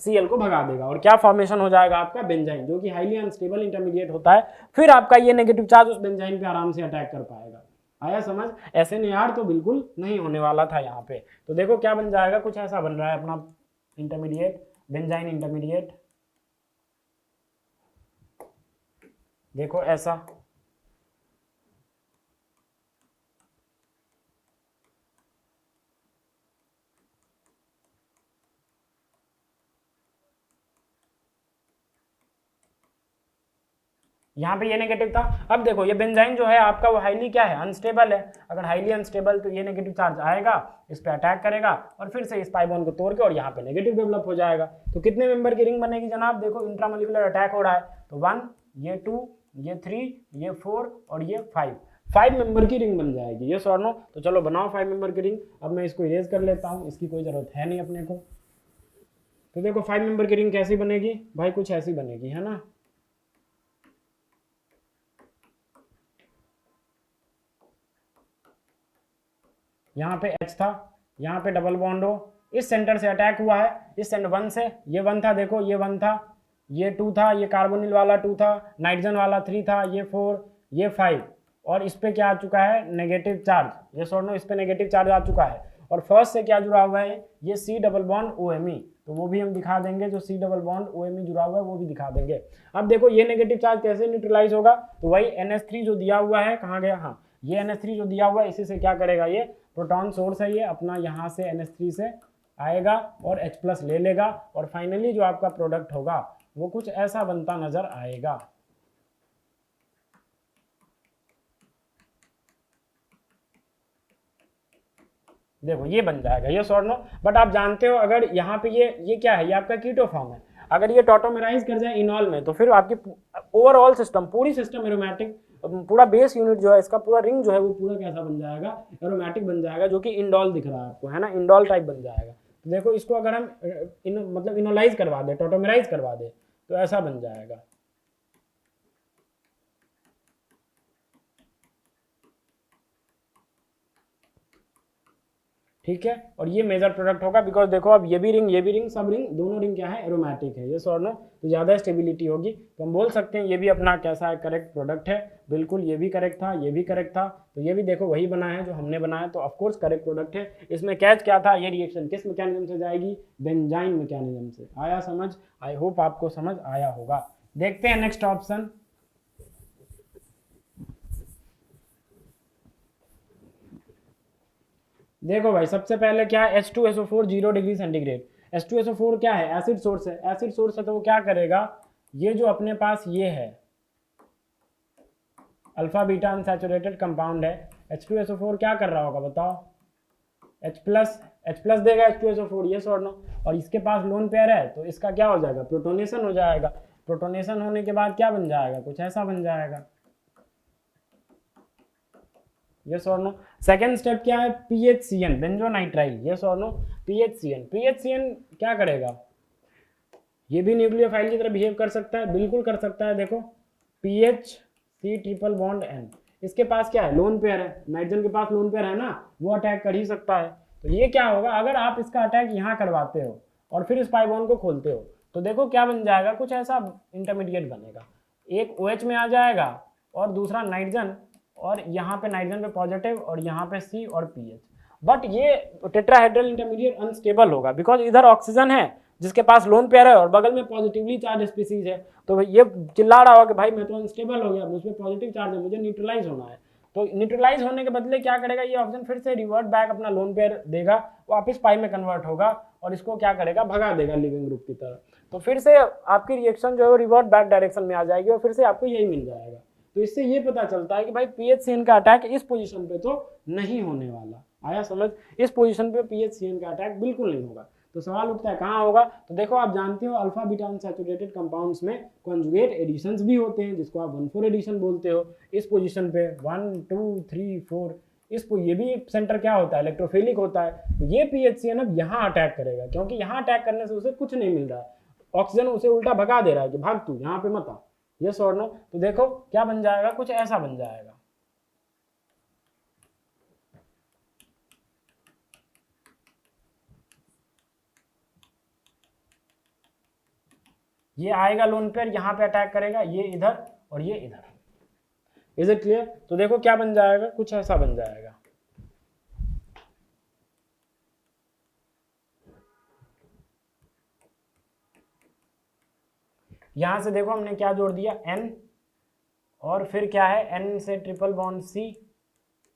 Cl को भगा देगा, और क्या फॉर्मेशन हो जाएगा आपका, बेंजाइन, जो कि हाईली अनस्टेबल इंटरमीडिएट होता है। फिर आपका ये नेगेटिव चार्ज उस बेंजाइन पे आराम से अटैक कर पाएगा। आया समझ, SNAR तो बिल्कुल नहीं होने वाला था यहाँ पे। तो देखो क्या बन जाएगा, कुछ ऐसा बन रहा है अपना इंटरमीडिएट, बेंजाइन इंटरमीडिएट, देखो ऐसा, यहाँ पे ये नेगेटिव था। अब देखो ये बेंजाइन जो है आपका वो हाईली क्या है, अनस्टेबल है। अगर हाईली अनस्टेबल तो ये नेगेटिव चार्ज आएगा, इस पे अटैक करेगा और फिर से इस पाई बॉन्ड को तोड़ के और यहाँ पे नेगेटिव डेवलप हो जाएगा। तो कितने मेंबर की रिंग बनेगी जनाब, देखो इंट्रामोलिकुलर अटैक हो रहा है तो 1, ये 2, ये 3, ये 4 और ये 5 मेंबर की रिंग बन जाएगी, ये और नो। तो चलो बनाओ 5 मेंबर की रिंग। अब मैं इसको इरेज कर लेता हूँ, इसकी कोई जरूरत है नहीं अपने को। तो देखो 5 मेंबर की रिंग कैसी बनेगी भाई, कुछ ऐसी बनेगी, है ना। यहाँ पे H था, यहाँ पे डबल बॉन्ड हो, इस सेंटर से अटैक हुआ है, इस सेंटर 1 से, ये 1 था, देखो ये 1 था, ये 2 था, ये कार्बोनिल वाला 2 था, नाइट्रोजन वाला 3 था, ये 4, ये 5, और इस पे क्या आ चुका है, नेगेटिव चार्ज, ये सोनो, इस पे नेगेटिव चार्ज आ चुका है। और फर्स्ट से क्या जुड़ा हुआ है, ये C डबल बॉन्ड OMe, तो वो भी हम दिखा देंगे, जो C डबल बॉन्ड OMe जुड़ा हुआ है वो भी दिखा देंगे। अब देखो ये नेगेटिव चार्ज कैसे न्यूट्रलाइज होगा, तो वही NH3 जो दिया हुआ है, कहाँ गया, हाँ ये NH3 जो दिया हुआ है, इसी से क्या करेगा, ये प्रोटॉन सोर्स है ये अपना, यहाँ से NH3 से आएगा और H+ ले लेगा, और फाइनली जो आपका प्रोडक्ट होगा वो कुछ ऐसा बनता नजर आएगा। देखो ये बन जाएगा, ये और नो। बट आप जानते हो अगर यहाँ पे ये क्या है, ये आपका कीटो फॉर्म है, अगर ये टॉटोमेराइज कर जाए इनॉल में तो फिर आपकी ओवरऑल सिस्टम, पूरी सिस्टम एरोमेटिक, पूरा बेस यूनिट जो है इसका, पूरा रिंग जो है वो पूरा कैसा बन जाएगा, एरोमेटिक बन जाएगा, जो कि इंडोल दिख रहा है आपको, है ना, इंडोल टाइप बन जाएगा। तो देखो इसको अगर हम मतलब इनोलाइज करवा दे, टॉटोमेराइज करवा दे, तो ऐसा बन जाएगा। ठीक है, और ये मेजर प्रोडक्ट होगा बिकॉज देखो अब ये भी रिंग सब रिंग दोनों रिंग क्या है, एरोमेटिक है, यस और नो, तो ज़्यादा स्टेबिलिटी होगी, तो हम बोल सकते हैं ये भी अपना कैसा है, करेक्ट प्रोडक्ट है। बिल्कुल ये भी करेक्ट था, ये भी करेक्ट था, तो ये भी देखो वही बना है जो हमने बनाया, तो ऑफकोर्स करेक्ट प्रोडक्ट है। इसमें कैच क्या था, ये रिएक्शन किस मैकेनिज्म से जाएगी, बेंजाइन मैकेनिज्म से। आया समझ, आई होप आपको समझ आया होगा। देखते हैं नेक्स्ट ऑप्शन। देखो भाई सबसे पहले क्या है, H2SO4 0 डिग्री सेंटीग्रेड। H2SO4 क्या है, एसिड सोर्स है, एसिड सोर्स है तो वो क्या करेगा, ये जो अपने पास ये है अल्फा बीटा अनसैचुरेटेड कंपाउंड है, H2SO4 क्या कर रहा होगा बताओ, H+ देगा H2SO4, ये और नो, और इसके पास लोन पेयर है तो इसका क्या हो जाएगा, प्रोटोनेशन हो जाएगा। प्रोटोनेशन होने के बाद क्या बन जाएगा, कुछ ऐसा बन जाएगा, यस और नो। सेकेंड स्टेप क्या है, PHCN बेंजोनाइट्राइल, यस और नो, PHCN क्या करेगा, ये भी न्यूक्लियोफाइल की तरह बिहेव कर सकता है, बिल्कुल कर सकता है। देखो PHC ट्रिपल बॉन्ड N, इसके पास क्या है, लोन पेयर है, नाइट्रोजन के पास लोन पेयर है ना, वो अटैक कर ही सकता है। तो ये क्या होगा, अगर आप इसका अटैक यहाँ करवाते हो और फिर इस पाई बॉन्ड को खोलते हो तो देखो क्या बन जाएगा, कुछ ऐसा इंटरमीडिएट बनेगा, एक OH में आ जाएगा और दूसरा नाइट्रोजन, और यहाँ पे नाइट्रोजन पे पॉजिटिव और यहाँ पे C और PH, बट ये टेट्राहेड्रल इंटरमीडिएट अनस्टेबल होगा बिकॉज इधर ऑक्सीजन है जिसके पास लोन पेयर है और बगल में पॉजिटिवली चार्ज स्पीसीज है, तो ये चिल्ला रहा होगा कि भाई मैं तो अनस्टेबल हो गया, मुझमें पॉजिटिव चार्ज है, मुझे न्यूट्रलाइज होना है। तो न्यूट्रलाइज होने के बदले क्या करेगा, ये ऑप्शन फिर से रिवर्ट बैक अपना लोन पेयर देगा, वापस पाई में कन्वर्ट होगा और इसको क्या करेगा, भगा देगा लिविंग ग्रुप की तरह। तो फिर से आपकी रिएक्शन जो है वो रिवर्ट बैक डायरेक्शन में आ जाएगी और फिर से आपको यही मिल जाएगा। तो इससे ये पता चलता है कि भाई PHCN का अटैक इस पोजीशन पे तो नहीं होने वाला। आया समझ, इस पोजीशन पे PHCN का अटैक बिल्कुल नहीं होगा। तो सवाल उठता है कहाँ होगा, तो देखो आप जानते हो अल्फा बीटा अनसैचुरेटेड कंपाउंड्स में कॉन्जुगेट एडिशंस भी होते हैं जिसको आप 1,4 एडिशन बोलते हो। इस पोजीशन पे 1 2 3 4 इसको, ये भी सेंटर क्या होता है, इलेक्ट्रोफिलिक होता है। तो ये PHCN अब यहाँ अटैक करेगा क्योंकि यहाँ अटैक करने से उसे कुछ नहीं मिल रहा है, ऑक्सीजन उसे उल्टा भगा दे रहा है कि भाग तू यहाँ पे मत आ, यस और नो। तो देखो क्या बन जाएगा, कुछ ऐसा बन जाएगा, ये आएगा लोन पेयर यहाँ पे अटैक करेगा, ये इधर और ये इधर। Is it clear? तो देखो क्या बन जाएगा, कुछ ऐसा बन जाएगा। यहां से देखो हमने क्या जोड़ दिया, N, और फिर क्या है, N से ट्रिपल बॉन्ड C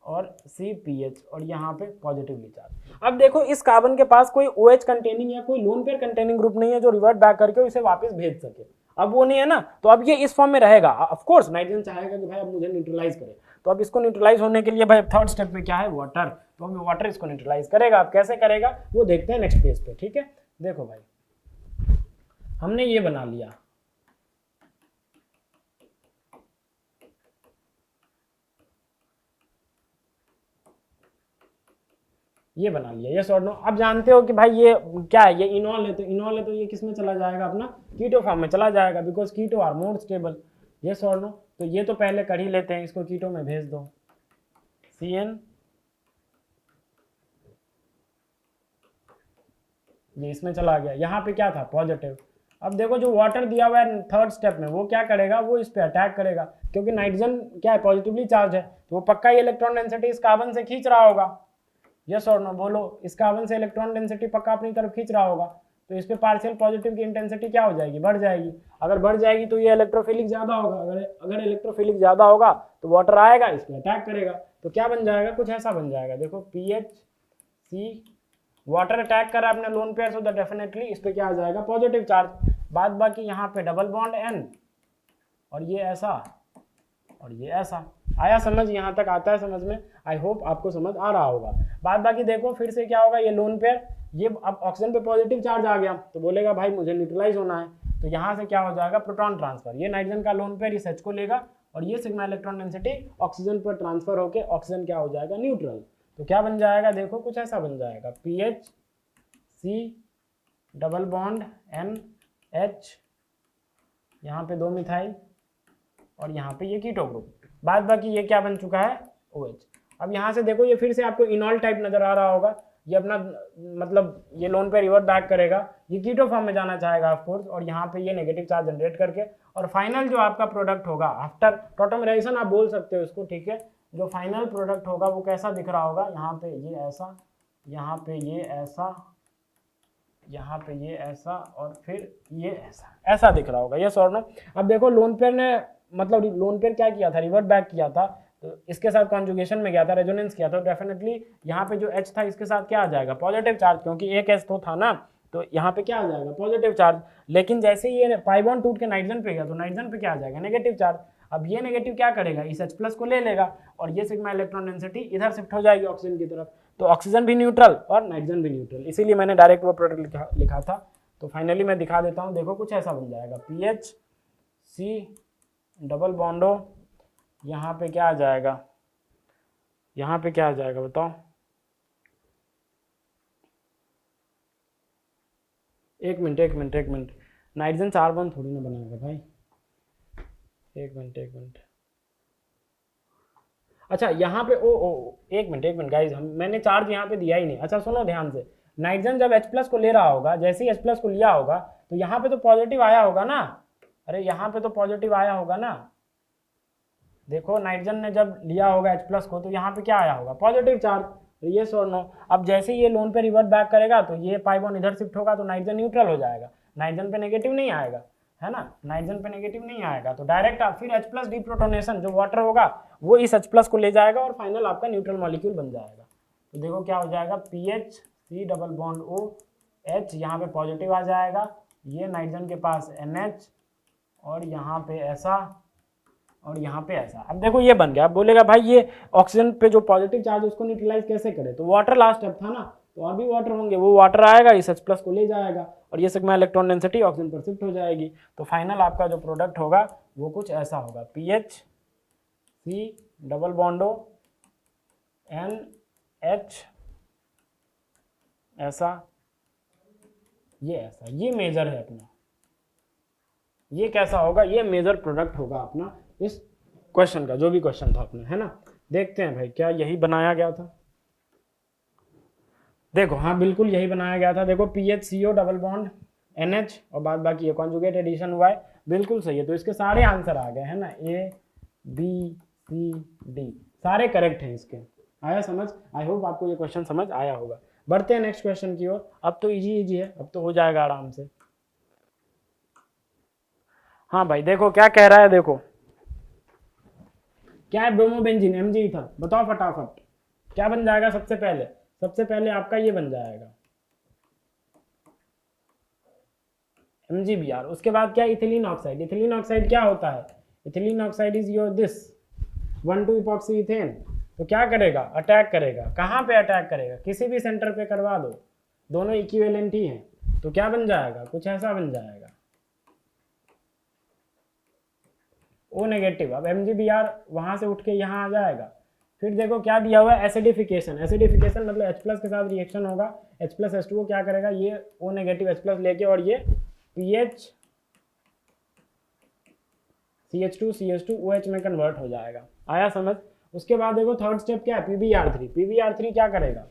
और CPH और यहाँ पे पॉजिटिवली चार्ज। अब देखो इस कार्बन के पास कोई OH कंटेनिंग या कोई लोन पेयर कंटेनिंग ग्रुप नहीं है जो रिवर्ट बैक करके इसे वापस भेज सके, अब वो नहीं है ना, तो अब ये इस फॉर्म में रहेगा। ऑफ कोर्स नाइट्रोजन चाहेगा कि भाई अब मुझे न्यूट्रलाइज करे, तो अब इसको न्यूट्रलाइज होने के लिए भाई थर्ड स्टेप में क्या है, वाटर, तो अब वाटर इसको न्यूट्रलाइज करेगा। अब कैसे करेगा वो देखते हैं नेक्स्ट पेज पे, ठीक है। देखो भाई हमने ये बना लिया, ये बना लिया, यस और नो। अब जानते हो कि भाई ये क्या है, ये इनॉल है, तो इनॉल है तो ये किस में चला जाएगा, अपना कीटो फॉर्म में चला जाएगा because keto are more stable, yes और नो। तो ये तो पहले कर ही लेते हैं, इसको कीटो में भेज दो, CN, ये इसमें चला गया, यहाँ पे क्या था पॉजिटिव। अब देखो जो वाटर दिया हुआ है थर्ड स्टेप में, वो क्या करेगा, वो इस पे अटैक करेगा क्योंकि नाइट्रोजन क्या है, पॉजिटिवली चार्ज है, तो वो पक्का ही इलेक्ट्रॉन डेंसिटी इस कार्बन से खींच रहा होगा, यस और नो बोलो। इस कार्बन से इलेक्ट्रॉन डेंसिटी पक्का अपनी तरफ खींच रहा होगा, तो इस पे पार्शियल पॉजिटिव की इंटेंसिटी क्या हो जाएगी, बढ़ जाएगी। अगर बढ़ जाएगी तो ये इलेक्ट्रोफिलिक ज्यादा होगा, अगर इलेक्ट्रोफिलिक ज्यादा होगा तो वाटर आएगा इस पे अटैक करेगा, तो क्या बन जाएगा, कुछ ऐसा बन जाएगा। देखो PHC, वाटर अटैक करा अपने लोन पेयर से, तो डेफिनेटली इस पे क्या आ जाएगा, पॉजिटिव चार्ज। बाद बाकी यहाँ पे डबल बॉन्ड N और ये ऐसा और ये ऐसा। आया समझ, यहाँ तक आता है समझ में, आई होप आपको समझ आ रहा होगा। बाद बाकी देखो फिर से क्या होगा, ये लोन पेयर, ये अब ऑक्सीजन पे पॉजिटिव चार्ज आ गया तो बोलेगा भाई मुझे न्यूट्रलाइज होना है, तो यहाँ से क्या हो जाएगा, प्रोटॉन ट्रांसफर, ये नाइट्रोजन का लोन पेयर इस H को लेगा और ये सिग्मा इलेक्ट्रॉन डेंसिटी ऑक्सीजन पर ट्रांसफर होकर ऑक्सीजन क्या हो जाएगा, न्यूट्रल। तो क्या बन जाएगा, देखो कुछ ऐसा बन जाएगा, PHC डबल बॉन्ड NH, यहाँ पे 2 मिथाइल और यहाँ पे ये कीटो ग्रुप। बाद बाकी ये क्या बन चुका है, OH। अब यहाँ से देखो ये फिर से आपको इनॉल टाइप नजर आ रहा होगा, ये अपना मतलब ये लोन पे रिवर्ट बैक करेगा, ये कीटो फॉर्म में जाना चाहेगा ऑफ कोर्स, और यहाँ पे ये नेगेटिव चार्ज जनरेट करके, और फाइनल जो आपका प्रोडक्ट होगा आफ्टर टॉटोमराइजेशन आप बोल सकते हो इसको, ठीक है, जो फाइनल प्रोडक्ट होगा वो कैसा दिख रहा होगा, यहाँ पे ये ऐसा, यहाँ पे ये ऐसा, यहाँ पे ये ऐसा, और फिर ये ऐसा दिख रहा होगा, यस और नो। अब देखो लोन पेयर ने मतलब लोन पेयर क्या किया था, रिवर्ट बैक किया था, तो इसके साथ कॉन्जुगेशन में गया था, रेजोनेंस किया था, डेफिनेटली यहाँ पे जो H था इसके साथ क्या आ जाएगा, पॉजिटिव चार्ज, क्योंकि एक H तो था ना, तो यहाँ पे क्या आ जाएगा, पॉजिटिव चार्ज। लेकिन जैसे ये पाई बॉन्ड टूट के नाइट्रोजन पे गया तो नाइट्रोजन पे क्या आ जाएगा, नेगेटिव चार्ज। अब ये नेगेटिव क्या करेगा, इस H प्लस को ले लेगा, और ये सिग्मा इलेक्ट्रॉन डेंसिटी इधर शिफ्ट हो जाएगी ऑक्सीजन की तरफ, तो ऑक्सीजन भी न्यूट्रल और नाइट्रोजन भी न्यूट्रल, इसीलिए मैंने डायरेक्ट वो प्रोडक्ट लिखा था। तो फाइनली मैं दिखा देता हूँ, देखो कुछ ऐसा बन जाएगा, PH C डबल बॉन्डो, यहाँ पे क्या आ जाएगा, यहाँ पे क्या आ जाएगा बताओ, एक मिनट, नाइट्रोजन 4 बॉन्ड थोड़ी ना बनाएगा भाई, एक मिनट, अच्छा यहाँ पे एक मिनट गाइज, मैंने चार्ज यहाँ पे दिया ही नहीं। अच्छा सुनो ध्यान से, नाइट्रोजन जब H प्लस को ले रहा होगा, जैसे ही H प्लस को लिया होगा तो यहाँ पे तो पॉजिटिव आया होगा ना, अरे यहाँ पे तो पॉजिटिव आया होगा ना, देखो नाइट्रोजन ने जब लिया होगा H प्लस को तो यहाँ पे क्या आया होगा, पॉजिटिव चार्ज, ये और नो। अब जैसे ही ये लोन पे रिवर्ट बैक करेगा तो ये पाई बॉन्ड इधर शिफ्ट होगा तो नाइट्रोजन न्यूट्रल हो जाएगा, नाइट्रोजन पे नेगेटिव नहीं आएगा, है ना, नाइट्रोजन पे नेगेटिव नहीं आएगा, तो डायरेक्ट फिर H प्लस डीप्रोटोनेशन जो वाटर होगा वो इस H प्लस को ले जाएगा और फाइनल आपका न्यूट्रल मॉलिक्यूल बन जाएगा। तो देखो क्या हो जाएगा, PH C double bond O H, यहाँ पे पॉजिटिव आ जाएगा, ये नाइट्रोजन के पास NH, और यहाँ पे ऐसा, और यहाँ पे ऐसा। अब देखो ये बन गया, अब बोलेगा भाई ये ऑक्सीजन पे जो पॉजिटिव चार्ज है उसको न्यूट्रलाइज कैसे करे, तो वाटर लास्ट स्टेप था ना, तो और भी वाटर होंगे, वो वाटर आएगा इस H प्लस को ले जाएगा और ये सिग्मा इलेक्ट्रॉन डेंसिटी ऑक्सीजन पर शिफ्ट हो जाएगी। तो फाइनल आपका जो प्रोडक्ट होगा वो कुछ ऐसा होगा, PH C डबल बॉन्डो NH ऐसा, ये ऐसा, ये मेजर है अपना, ये कैसा होगा, ये मेजर प्रोडक्ट होगा अपना इस क्वेश्चन का, जो भी क्वेश्चन था अपना, है ना। देखते हैं भाई क्या यही बनाया गया था, देखो हाँ बिल्कुल यही बनाया गया था, देखो PHCO डबल बॉन्ड NH और बाद बाकी ये कॉन्जुगेट एडिशन हुआ है, बिल्कुल सही है। तो इसके सारे आंसर आ गए, है ना, A B C D सारे करेक्ट हैं इसके। आया समझ, आई होप आपको ये क्वेश्चन समझ आया होगा। बढ़ते हैं नेक्स्ट क्वेश्चन की ओर, अब तो इजी है, अब तो हो जाएगा आराम से। हाँ भाई देखो क्या कह रहा है, देखो क्या है, ब्रोमोबेंजीन Mg था, बताओ फटाफट क्या बन जाएगा। सबसे पहले आपका ये बन जाएगा MgBr, उसके बाद क्या, इथिलीन ऑक्साइड। इथिलीन ऑक्साइड क्या होता है, ethylene oxide is your this 1,2 epoxy ethane. तो क्या करेगा, अटैक करेगा, कहाँ पे अटैक करेगा, किसी भी सेंटर पे करवा दो, दोनों इक्विवेलेंट ही हैं, तो क्या बन जाएगा, कुछ ऐसा बन जाएगा O नेगेटिव। अब MgBr वहां से उठ के यहाँ आ जाएगा। फिर देखो क्या दिया हुआ है, एसिडिफिकेशन। एसिडिफिकेशन मतलब H प्लस के साथ रिएक्शन होगा, H प्लस H2O क्या करेगा, ये O नेगेटिव H प्लस लेके और ये PH CH2 CH2 OH में कन्वर्ट हो जाएगा। आया समझ। उसके बाद देखो थर्ड स्टेप क्या है, PbR3। PbR3 क्या करेगा,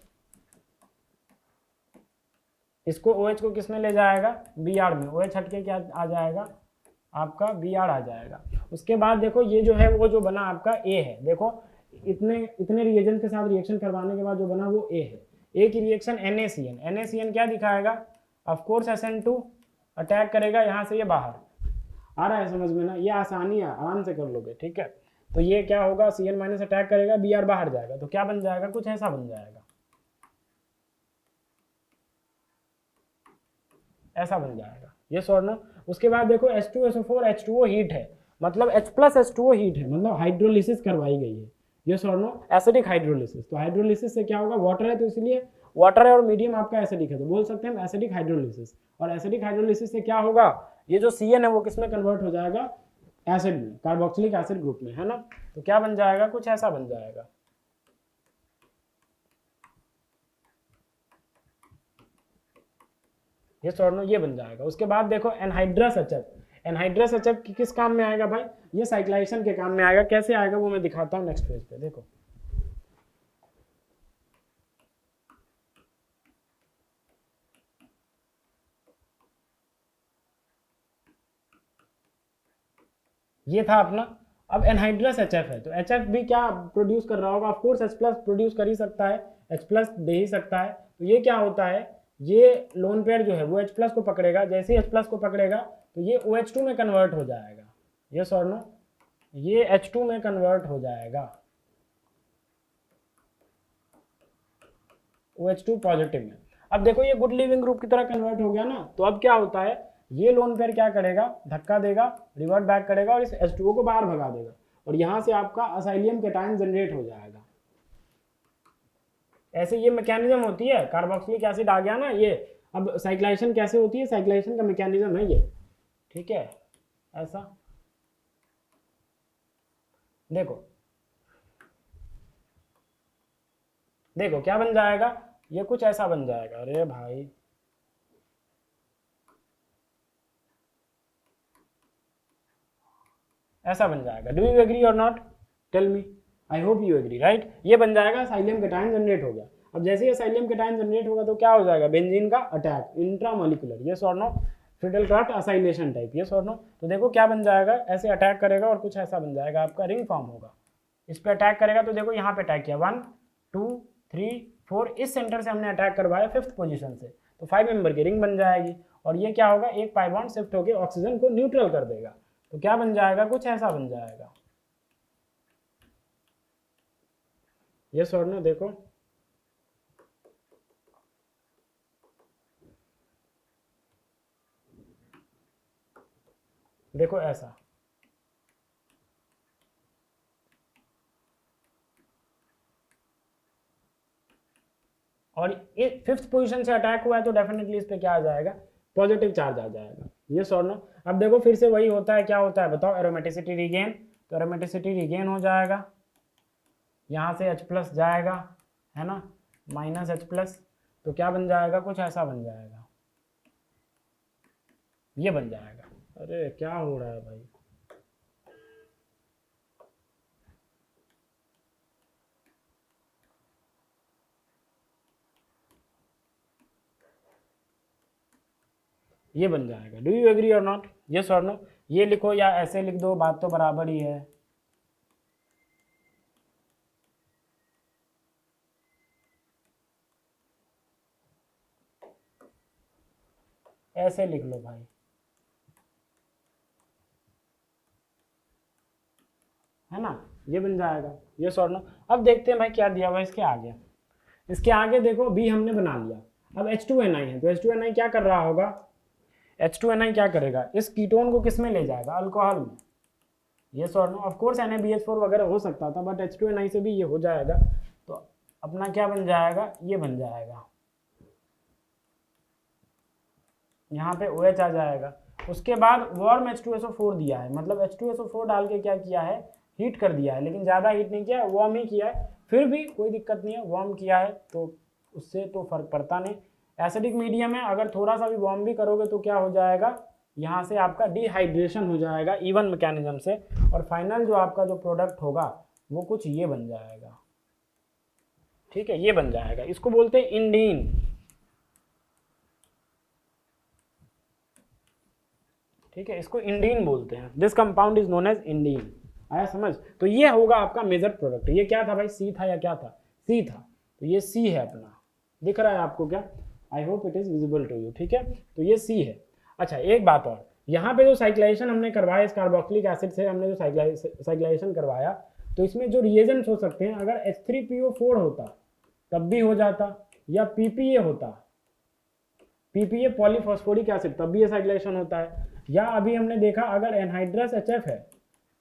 इसको OH को किस में ले जाएगा, Br में, OH हटके क्या आ जाएगा आपका Br आ जाएगा। उसके बाद देखो ये जो है वो जो बना आपका A है, देखो इतने रिएजेंट के साथ रिएक्शन करवाने के बाद जो बना वो A है। A की रिएक्शन NaCN, NaCN क्या दिखाएगा, ऑफ कोर्स SN2 अटैक करेगा यहाँ से, ये बाहर आ रहा है समझ में ना, ये आसानी है, आराम से कर लोगे, ठीक है। तो ये क्या होगा, Cn माइनस अटैक करेगा, Br बाहर जाएगा, तो क्या बन जाएगा, कुछ ऐसा बन जाएगा, ऐसा बन जाएगा, ये और नो। उसके बाद देखो H2SO4 H2O हीट है, मतलब H प्लस H2O हीट है, मतलब हाइड्रोलिसिस करवाई गई है, ये और नो, एसिडिक हाइड्रोलिसिस। तो हाइड्रोलिसिस से क्या होगा, वाटर है तो इसलिए वाटर है और मीडियम आपका एसिडिक है, तो बोल सकते हैं एसिडिक हाइड्रोलिसिस। और एसिडिक हाइड्रोलिसिस से क्या होगा, ये जो Cn है वो किस में कन्वर्ट हो जाएगा, एसिड में, कार्बोक्सिलिक एसिड ग्रुप में, है ना। तो क्या बन जाएगा, कुछ ऐसा बन जाएगा, ये और नो, ये बन जाएगा। उसके बाद देखो एनहाइड्रस HF। एनहाइड्रस HF किस काम में आएगा भाई, ये साइक्लाइजेशन के काम में आएगा। कैसे आएगा वो मैं दिखाता हूँ नेक्स्ट पेज पे। देखो ये था अपना। अब एनहाइड्रस HF है, तो HF भी क्या प्रोड्यूस कर रहा होगा, of course H plus produce कर ही सकता है, H प्लस दे ही सकता है। तो ये क्या होता है, ये लोन पेयर जो है वो H प्लस को पकड़ेगा, जैसे ही H प्लस को पकड़ेगा तो ये OH2 में कन्वर्ट हो जाएगा, यस और नो, ये H2 में कन्वर्ट हो जाएगा, OH2 पॉजिटिव में। अब देखो ये गुड लिविंग ग्रुप की तरह कन्वर्ट हो गया ना, तो अब क्या होता है, ये लोन पेयर क्या करेगा, धक्का देगा, रिवर्ट बैक करेगा और इस H2O को बाहर भगा देगा, और यहां से आपका असाइलियम कैटायन जनरेट हो जाएगा। ऐसे ये मैकेनिज्म होती है, कार्बोक्सिलिक एसिड आ गया ना ये। अब साइक्लाइजेशन कैसे होती है, साइक्लाइजेशन का मैकेनिज्म है ये, ठीक है। ऐसा देखो, देखो क्या बन जाएगा, ये कुछ ऐसा बन जाएगा, अरे भाई ऐसा बन जाएगा। डू यू एग्री और not, tell me, I hope you agree, right. ये बन जाएगा, असाइलियम कैटायन जनरेट हो गया। अब जैसे ही असाइलियम कैटायन जनरेट होगा तो क्या हो जाएगा, बेंजीन का अटैक, इंट्रामोलिकुलर, यस और नो, फिडेलक्राफ्ट असाइलेशन टाइप, यस और नो। तो देखो क्या बन जाएगा, ऐसे अटैक करेगा और कुछ ऐसा बन जाएगा, आपका रिंग फॉर्म होगा। इस पर अटैक करेगा तो देखो यहाँ पे अटैक किया, 1 2 3 4, इस सेंटर से हमने अटैक करवाया 5th पोजीशन से, तो 5 मेंबर की रिंग बन जाएगी। और ये क्या होगा, एक पाई बॉन्ड शिफ्ट होकर ऑक्सीजन को न्यूट्रल कर देगा, तो क्या बन जाएगा, कुछ ऐसा बन जाएगा, यस और नो। देखो देखो ऐसा, और ये 5th पोजीशन से अटैक हुआ है तो डेफिनेटली इस पे क्या आ जाएगा, पॉजिटिव चार्ज आ जाएगा, ये और नो। अब देखो फिर से वही होता है, क्या होता है बताओ, एरोमेटिसिटी रिगेन, तो एरोमेटिसिटी रिगेन हो जाएगा, यहाँ से H प्लस जाएगा, है ना, माइनस H प्लस, तो क्या बन जाएगा, कुछ ऐसा बन जाएगा, ये बन जाएगा। अरे क्या हो रहा है भाई, ये बन जाएगा। डू यू एग्री और नॉट, यस और नो। ये लिखो या ऐसे लिख दो, बात तो बराबर ही है। ऐसे लिख लो भाई, है ना, ये बन जाएगा, यस और नो। अब देखते हैं भाई क्या दिया हुआ है इसके आगे। इसके आगे देखो बी हमने बना लिया। अब H2Ni है, तो H2Ni क्या कर रहा होगा, H2Ni क्या करेगा, इस कीटोन को किस में ले जाएगा, अल्कोहल में, यस और नो। ऑफ कोर्स NaBH4 वगैरह हो सकता था, बट H2Ni से भी ये हो जाएगा, तो अपना क्या बन जाएगा, ये बन जाएगा, यहाँ पे OH आ जाएगा। उसके बाद वार्म H2SO4 दिया है, मतलब H2SO4 डाल के क्या किया है, हीट कर दिया है, लेकिन ज़्यादा हीट नहीं किया है, वार्म ही किया है, फिर भी कोई दिक्कत नहीं है, वार्म किया है तो उससे तो फर्क पड़ता नहीं। एसिडिक मीडियम है, अगर थोड़ा सा भी वार्म भी करोगे तो क्या हो जाएगा, यहाँ से आपका डिहाइड्रेशन हो जाएगा इवन मैकेनिज्म से, और फाइनल जो आपका जो प्रोडक्ट होगा वो कुछ ये बन जाएगा, ठीक है, ये बन जाएगा। इसको बोलते हैं इंडीन, ठीक है, इसको इंडीन बोलते हैं। This compound is known as indene, आया समझ। तो ये होगा आपका मेजर प्रोडक्ट। ये क्या था भाई, सी था या क्या था, सी था, तो ये सी है अपना, दिख रहा है आपको क्या, I hope it is visible to you, ठीक है, तो ये सी है। अच्छा एक बात और, यहाँ पे जो साइक्लाइजेशन हमने करवाया इस कार्बोक्सिलिक एसिड से, हमने जो साइक्लाइजेशन करवाया, तो इसमें जो रिएजेंट्स हो सकते हैं, अगर H3PO4 होता तब भी हो जाता, या PPA होता, PPA पॉलीफॉस्फोरिक एसिड, तब भी ये साइक्लाइजेशन होता है, या अभी हमने देखा अगर एनहाइड्रस HF है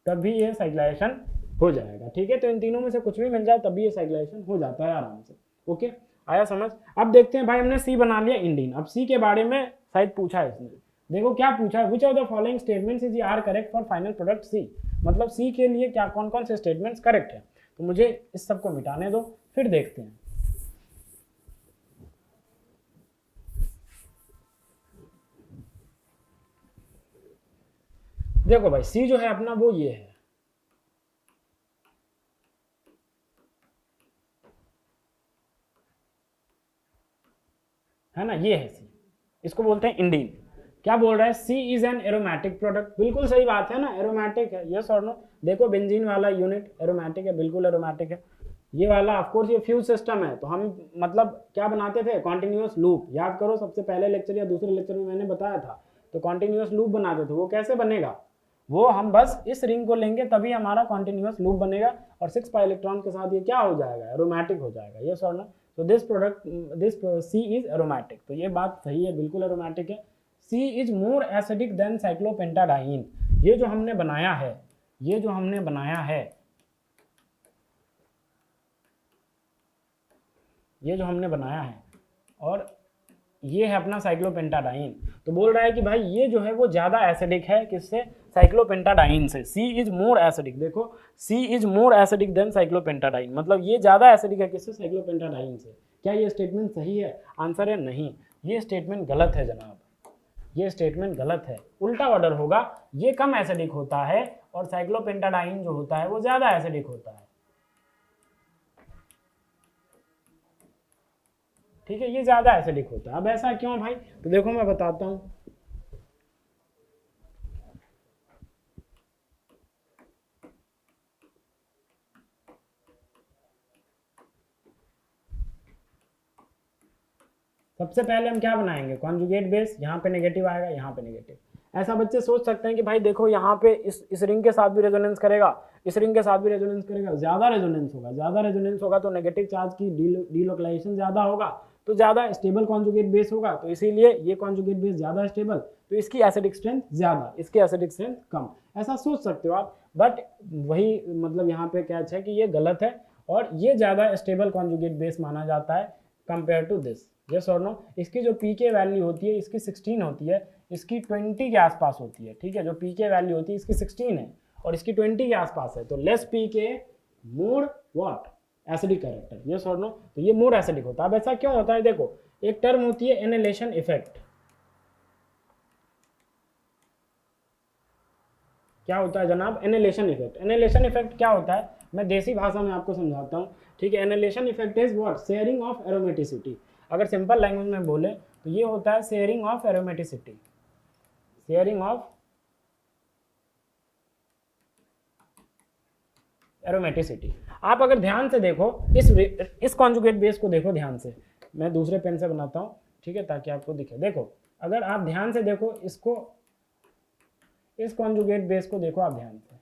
तब भी ये साइक्लाइजेशन हो जाएगा, ठीक है। तो इन तीनों में से कुछ भी मिल जाए तब भी ये साइक्लाइजेशन हो जाता है आराम से, ओके, आया समझ। अब देखते हैं भाई, हमने सी बना लिया इंडीन। अब सी के बारे में शायद पूछा है इसने, देखो क्या पूछा है, which of the following statements is are correct for final product C, मतलब सी के लिए क्या कौन कौन से स्टेटमेंट्स करेक्ट है। तो मुझे इस सबको मिटाने दो, फिर देखते हैं। देखो भाई सी जो है अपना वो ये है ना, ये है सी, इसको बोलते हैं इंडीन। क्या बोल रहा है, C is an aromatic product, बिल्कुल सही बात है ना, एरोमेटिक है, यस और नो। देखो बेंजीन वाला यूनिट एरोमेटिक है, बिल्कुल एरोमेटिक है। ये वाला ऑफ कोर्स ये फ्यूज सिस्टम है, तो हम मतलब क्या बनाते थे, कॉन्टिन्यूअस लूप, याद करो सबसे पहले लेक्चर या दूसरे लेक्चर में मैंने बताया था, तो कॉन्टिन्यूअस लूप बनाते थे। वो कैसे बनेगा, वो हम बस इस रिंग को लेंगे तभी हमारा कॉन्टिन्यूअस लूप बनेगा, और 6 पाई इलेक्ट्रॉन के साथ ये क्या हो जाएगा, एरोमेटिक हो जाएगा, यस और नो। तो this product this C is aromatic, तो ये बात सही है, बिल्कुल एरोमेटिक है। C is more acidic than cyclopentadiene, ये जो हमने बनाया है, ये जो हमने बनाया है, ये जो हमने बनाया है, और ये है अपना साइक्लोपेंटाडाइन। तो बोल रहा है कि भाई ये जो है वो ज़्यादा एसिडिक है किससे, साइक्लोपेंटाडाइन से। सी इज मोर एसिडिक, देखो C is more acidic than cyclopentadiene, मतलब ये ज़्यादा एसिडिक है किससे, साइक्लोपेंटाडाइन से। क्या ये स्टेटमेंट सही है, आंसर है नहीं, ये स्टेटमेंट गलत है जनाब, ये स्टेटमेंट गलत है, उल्टा ऑर्डर होगा, ये कम एसिडिक होता है और साइक्लोपेंटाडाइन जो होता है वो ज़्यादा एसिडिक होता है, ठीक है, ये ज़्यादा एसिडिक होता है। अब ऐसा क्यों भाई, तो देखो मैं बताता हूँ। सबसे पहले हम क्या बनाएंगे, कॉन्जुगेट बेस, यहाँ पे नेगेटिव आएगा, यहाँ पे नेगेटिव। ऐसा बच्चे सोच सकते हैं कि भाई देखो यहाँ पे इस रिंग के साथ भी रेजोनेंस करेगा, इस रिंग के साथ भी रेजोनेंस करेगा, ज़्यादा रेजोनेंस होगा, ज़्यादा रेजोनेंस होगा तो नेगेटिव चार्ज की डीलोकलाइजेशन ज़्यादा होगा, तो ज़्यादा स्टेबल कॉन्जुगेट बेस होगा, तो इसीलिए ये कॉन्जुगेट बेस ज़्यादा स्टेबल, तो इसकी एसिडिक स्ट्रेंथ ज़्यादा, इसकी एसिडिक स्ट्रेंथ कम, ऐसा सोच सकते हो आप। बट वही मतलब यहाँ पे कैच है कि ये गलत है, और ये ज़्यादा स्टेबल कॉन्जुगेट बेस माना जाता है कंपेयर टू दिस, यस और नो। इसकी जो पीके वैल्यू होती है, इसकी 16 होती है, इसकी 20 के आसपास होती है, ठीक है, जो पीके वैल्यू होती है इसकी 16 है और इसकी 20 के आसपास है, तो less pK more what, acidic character, yes और नो, तो ये मोर एसिडिक होता है। अब ऐसा क्यों होता है, देखो एक टर्म होती है एनाइलेशन इफेक्ट, क्या होता है जनाब, एनाइलेशन इफेक्ट। एनाइलेशन इफेक्ट क्या होता है, मैं देसी भाषा में आपको समझाता हूँ, ठीक है। Annihilation effect is what, sharing of aromaticity, अगर सिंपल लैंग्वेज में बोले तो ये होता है sharing of aromaticity, sharing of aromaticity. आप अगर ध्यान से देखो इस कॉन्जुगेट बेस को देखो ध्यान से, मैं दूसरे पेन से बनाता हूँ, ठीक है, ताकि आपको दिखे। देखो अगर आप ध्यान से देखो इसको, इस कॉन्जुगेट बेस को देखो आप ध्यान से,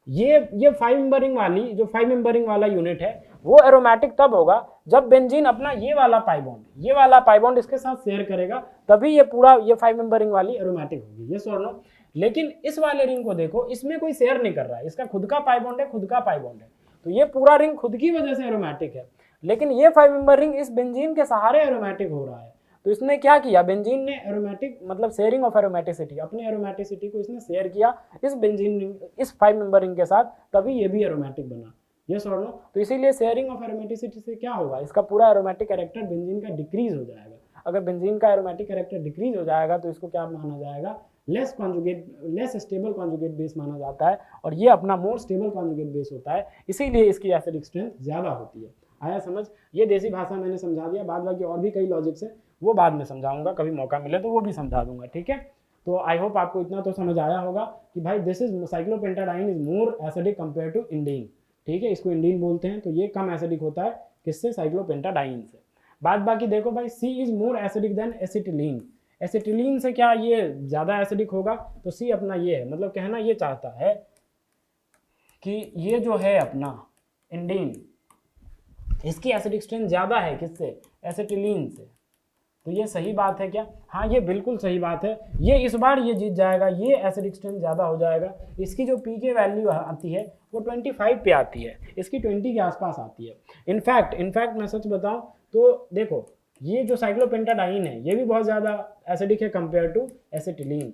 ये 5 मेंबरिंग वाली, जो 5 मेंबरिंग वाला यूनिट है वो एरोमेटिक तब होगा जब बेंजीन अपना ये वाला पाई बॉन्ड इसके साथ शेयर करेगा, तभी ये पूरा ये 5 मेंबरिंग वाली एरोमेटिक होगी, यस और नो। लेकिन इस वाले रिंग को देखो, इसमें कोई शेयर नहीं कर रहा है, इसका खुद का पाई बॉन्ड है, तो ये पूरा रिंग खुद की वजह से एरोमेटिक है। लेकिन ये 5 मेंबर रिंग इस बेंजीन के सहारे एरोमेटिक हो रहा है, तो इसने क्या किया, बेंजीन ने एरोमेटिक मतलब शेयरिंग ऑफ एरोमेटिसिटी, अपने एरोमेटिसिटी को इसने शेयर किया इस बेंजीन रिंग, इस 5 मेंबर रिंग के साथ, तभी ये भी एरोमेटिक बना, यस और नो। तो इसीलिए शेयरिंग ऑफ एरोमेटिसिटी से क्या होगा, इसका पूरा एरोमेटिक कैरेक्टर बेंजीन का डिक्रीज हो जाएगा। अगर बेंजीन का एरोमेटिक कैरेक्टर डिक्रीज हो जाएगा तो इसको क्या माना जाएगा, लेस स्टेबल कॉन्जुगेट बेस माना जाता है, और ये अपना मोर स्टेबल कॉन्जुगेट बेस होता है, इसीलिए इसकी एसिडिक स्ट्रेंथ ज़्यादा होती है। आया समझ, ये देसी भाषा मैंने समझा दिया, बाद बाकी और भी कई लॉजिक्स है वो बाद में समझाऊंगा, कभी मौका मिले तो वो भी समझा दूंगा, ठीक है। तो आई होप आपको इतना तो समझ आया होगा कि भाई this is cyclopentadiene is more acidic compare to indene, ठीक है, इसको इंडीन बोलते हैं, तो ये कम एसिडिक होता है किससे, साइक्लोपेंटाडाइन से। बाद बाकी देखो भाई, C is more acidic than acetylene, acetylene से क्या ये ज़्यादा एसिडिक होगा, तो सी अपना ये है, मतलब कहना ये चाहता है कि ये जो है अपना इंडीन, इसकी एसिडिक स्ट्रेंथ ज़्यादा है किससे, एसिटिलीन से। तो ये सही बात है क्या, हाँ ये बिल्कुल सही बात है, ये इस बार ये जीत जाएगा, ये एसिडिक स्ट्रेंथ ज़्यादा हो जाएगा। इसकी जो पीके वैल्यू आती है वो 25 पे आती है, इसकी 20 के आसपास आती है। इनफैक्ट मैं सच बताऊं तो देखो ये जो साइक्लोपेंटाडाइन है ये भी बहुत ज़्यादा एसिडिक है कंपेयर टू एसिटिलीन,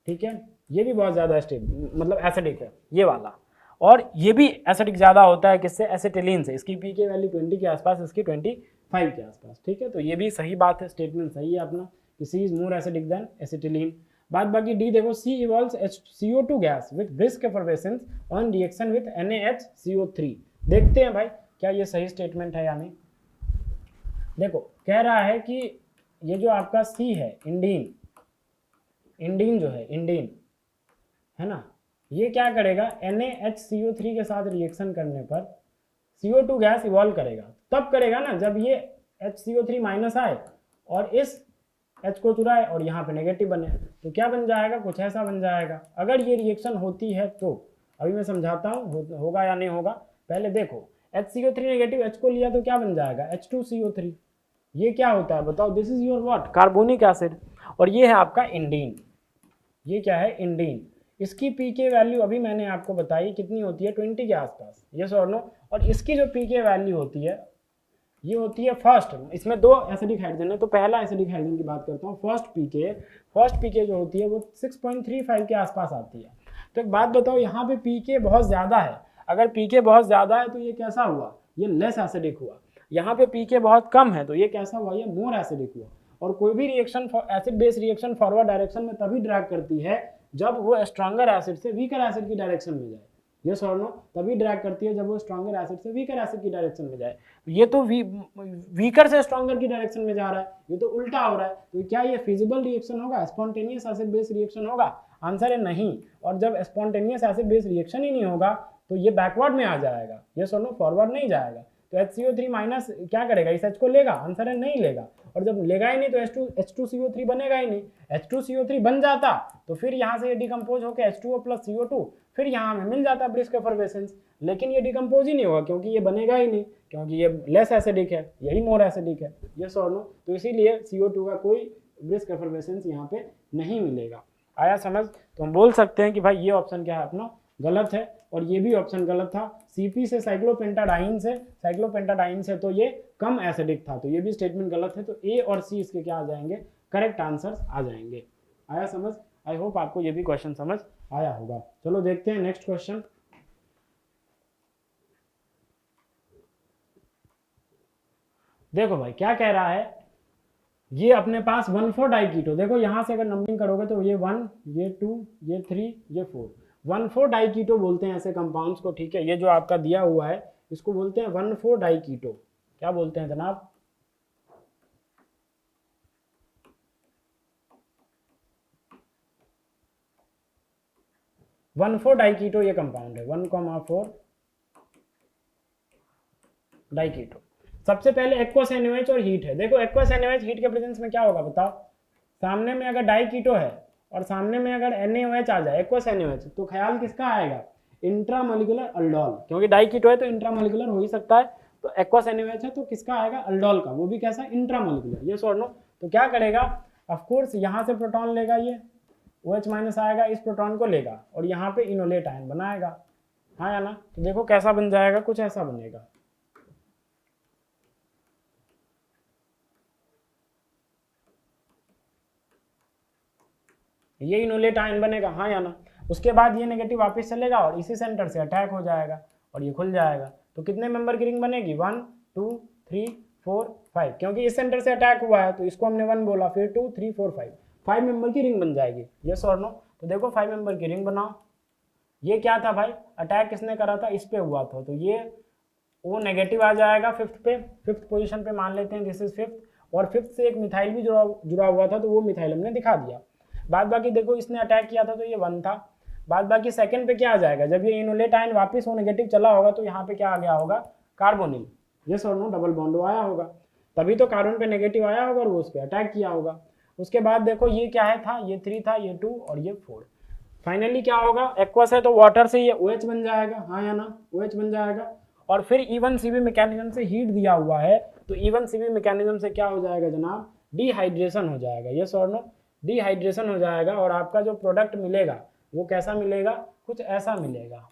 ठीक है, ये भी बहुत ज़्यादा मतलब एसिडिक है ये वाला, और ये भी एसिडिक ज़्यादा होता है किससे, एसिटिलीन से। इसकी पीके वैल्यू 20 के आसपास, इसकी 25 के आसपास, ठीक है। तो ये भी सही बात है, स्टेटमेंट सही है अपना कि C is more acidic than acetylene. बाद बाकी डी देखो, C evolves CO2 gas with brisk effervescence on reaction with NaHCO3। देखते हैं भाई क्या ये सही स्टेटमेंट है या नहीं। देखो कह रहा है कि ये जो आपका सी है इंडीन, इंडीन जो है, इंडीन है ना, ये क्या करेगा, NaHCO3 के साथ रिएक्शन करने पर CO2 गैस इवॉल्व करेगा। तब करेगा ना जब ये HCO3 माइनस आए और इस H को चुराए और यहाँ पे नेगेटिव बने, तो क्या बन जाएगा, कुछ ऐसा बन जाएगा। अगर ये रिएक्शन होती है तो अभी मैं समझाता हूँ होगा या नहीं होगा। पहले देखो HCO3 नेगेटिव H को लिया तो क्या बन जाएगा, H2CO3। ये क्या होता है बताओ, this is your what, carbonic acid, और ये है आपका इंडीन। ये क्या है, इंडीन। इसकी पीके वैल्यू अभी मैंने आपको बताई कितनी होती है, 20 के आसपास, यस और नो। और इसकी जो पीके वैल्यू होती है ये होती है फर्स्ट, इसमें दो एसिडिक हाइड्रोजन है तो पहला एसिडिक हाइड्रोजन की बात करता हूँ। फर्स्ट पीके जो होती है वो 6.35 के आसपास आती है। तो एक बात बताओ, यहाँ पे पीके बहुत ज़्यादा है, अगर पीके बहुत ज़्यादा है तो ये कैसा हुआ, ये लेस एसिडिक हुआ। यहाँ पे पीके बहुत कम है तो ये कैसा हुआ, ये मोर एसिडिक हुआ। और कोई भी reaction, acid base reaction forward direction में तभी ड्रैग करती है जब वो स्ट्रॉन्गर एसिड से वीकर एसिड की डायरेक्शन में जाए, यस और नो। तभी ड्रैग करती है जब वो स्ट्रॉन्गर एसिड से वीकर एसिड की डायरेक्शन में जाए। ये तो वीकर से स्ट्रॉन्गर की डायरेक्शन में जा रहा है, ये तो उल्टा हो रहा है। तो क्या ये फिजिबल रिएक्शन होगा, स्पॉन्टेनियस एसिड बेस रिएक्शन होगा? आंसर है नहीं। और जब स्पॉन्टेनियस एसिड बेस रिएक्शन ही नहीं होगा तो ये बैकवर्ड में आ जाएगा, यस और नो, फॉरवर्ड नहीं जाएगा। तो HCO3 माइनस क्या करेगा, इस H को लेगा? आंसर है नहीं लेगा। और जब लेगा ही नहीं तो H2CO3 बनेगा ही नहीं। H2CO3 बन जाता तो फिर यहाँ से ये डिकम्पोज होकर H2O प्लस CO2, फिर यहाँ हमें मिल जाता ब्रिस्क एफरवेसेंस। लेकिन ये डिकम्पोज ही नहीं होगा क्योंकि ये बनेगा ही नहीं, क्योंकि ये लेस एसिडिक है, यही मोर एसिडिक है, यस और नो। तो इसीलिए CO2 का कोई ब्रिस्क एफरवेसेंस यहाँ पे नहीं मिलेगा। आया समझ? तो हम बोल सकते हैं कि भाई ये ऑप्शन क्या है अपना, गलत है। और ये भी ऑप्शन गलत था। CP से साइक्लोपेंटाडाइन से तो ये कम एसिडिक था, तो ये भी स्टेटमेंट गलत है। तो A और C इसके क्या आ जाएंगे, करेक्ट आंसर्स आ जाएंगे। आया समझ? आई होप आपको ये भी क्वेश्चन समझ आया होगा। चलो देखते हैं नेक्स्ट क्वेश्चन। देखो भाई क्या कह रहा है, ये अपने पास 1,4 डाइकीटो, देखो यहाँ से अगर नंबरिंग करोगे तो ये 1, ये 2, ये 3, ये 4, 1,4 डाइकीटो बोलते हैं ऐसे कंपाउंड्स को, ठीक है। ये जो आपका दिया हुआ है इसको बोलते हैं 1,4 डाइकीटो। क्या बोलते हैं जनाब? वन 4 डाइकीटो ये कंपाउंड है, 1,4 डाइकीटो। सबसे पहले एक्वस NaOH और हीट है। देखो एक्वस NaOH हीट के प्रेजेंस में क्या होगा बताओ, सामने में अगर डाइकीटो है और सामने में अगर NaOH आ जाए, एक्वस NaOH, तो ख्याल किसका आएगा, इंट्रामोलिकुलर अल्डोल, क्योंकि डाइकीटो है तो इंट्रामोलिकुलर हो ही सकता है। तो एक्वस NaOH है तो किसका आएगा, अल्डोल का, वो भी कैसा, इंट्रामोलिकुलर, ये और नो। तो क्या करेगा, ऑफकोर्स यहाँ से प्रोटॉन लेगा, ये OH माइनस आएगा, इस प्रोटॉन को लेगा और यहाँ पे इनोलेट आयन बनाएगा, हाँ या ना। तो देखो कैसा बन जाएगा, कुछ ऐसा बनेगा। ये इनोलेट आयन बनेगा, हाँ या ना। उसके बाद ये नेगेटिव वापस चलेगा और इसी सेंटर से अटैक हो जाएगा और ये खुल जाएगा। तो कितने मेंबर की रिंग बनेगी, 1 2 3 4 5, क्योंकि इस सेंटर से अटैक हुआ है तो इसको हमने 1 बोला, फिर 2 3 4 5 मेंबर की रिंग बन जाएगी, यस और नो। तो देखो 5 मेंबर की रिंग बनाओ। ये क्या था भाई, अटैक किसने करा था, इस पे हुआ था, तो ये वो नेगेटिव आ जाएगा फिफ्थ पोजीशन पे, मान लेते हैं दिस इज 5th। और 5th से एक मिथाइल भी जुड़ा हुआ था तो वो मिथाइल हमने दिखा दिया। बाद बाकी देखो इसने अटैक किया था तो ये 1 था। बाद बाकी सेकंड पे क्या आ जाएगा, जब ये इनोलेट आयन वापस वो नेगेटिव चला होगा तो यहाँ पे क्या आ गया होगा, कार्बोनिल, यस और नो, डबल बॉन्ड आया होगा, तभी तो कार्बन पे नेगेटिव आया होगा और वो उस पर अटैक किया होगा। उसके बाद देखो ये क्या है था, ये 3 था, ये 2 और ये 4। फाइनली क्या होगा, एक्वस है तो वाटर से ये OH बन जाएगा, हाँ या ना, OH बन जाएगा। और फिर E1 CB मैकेनिज्म से हीट दिया हुआ है तो E1 CB मैकेनिज्म से क्या हो जाएगा जनाब, डिहाइड्रेशन हो जाएगा, यस और नो, डिहाइड्रेशन हो जाएगा। और आपका जो प्रोडक्ट मिलेगा वो कैसा मिलेगा, कुछ ऐसा मिलेगा,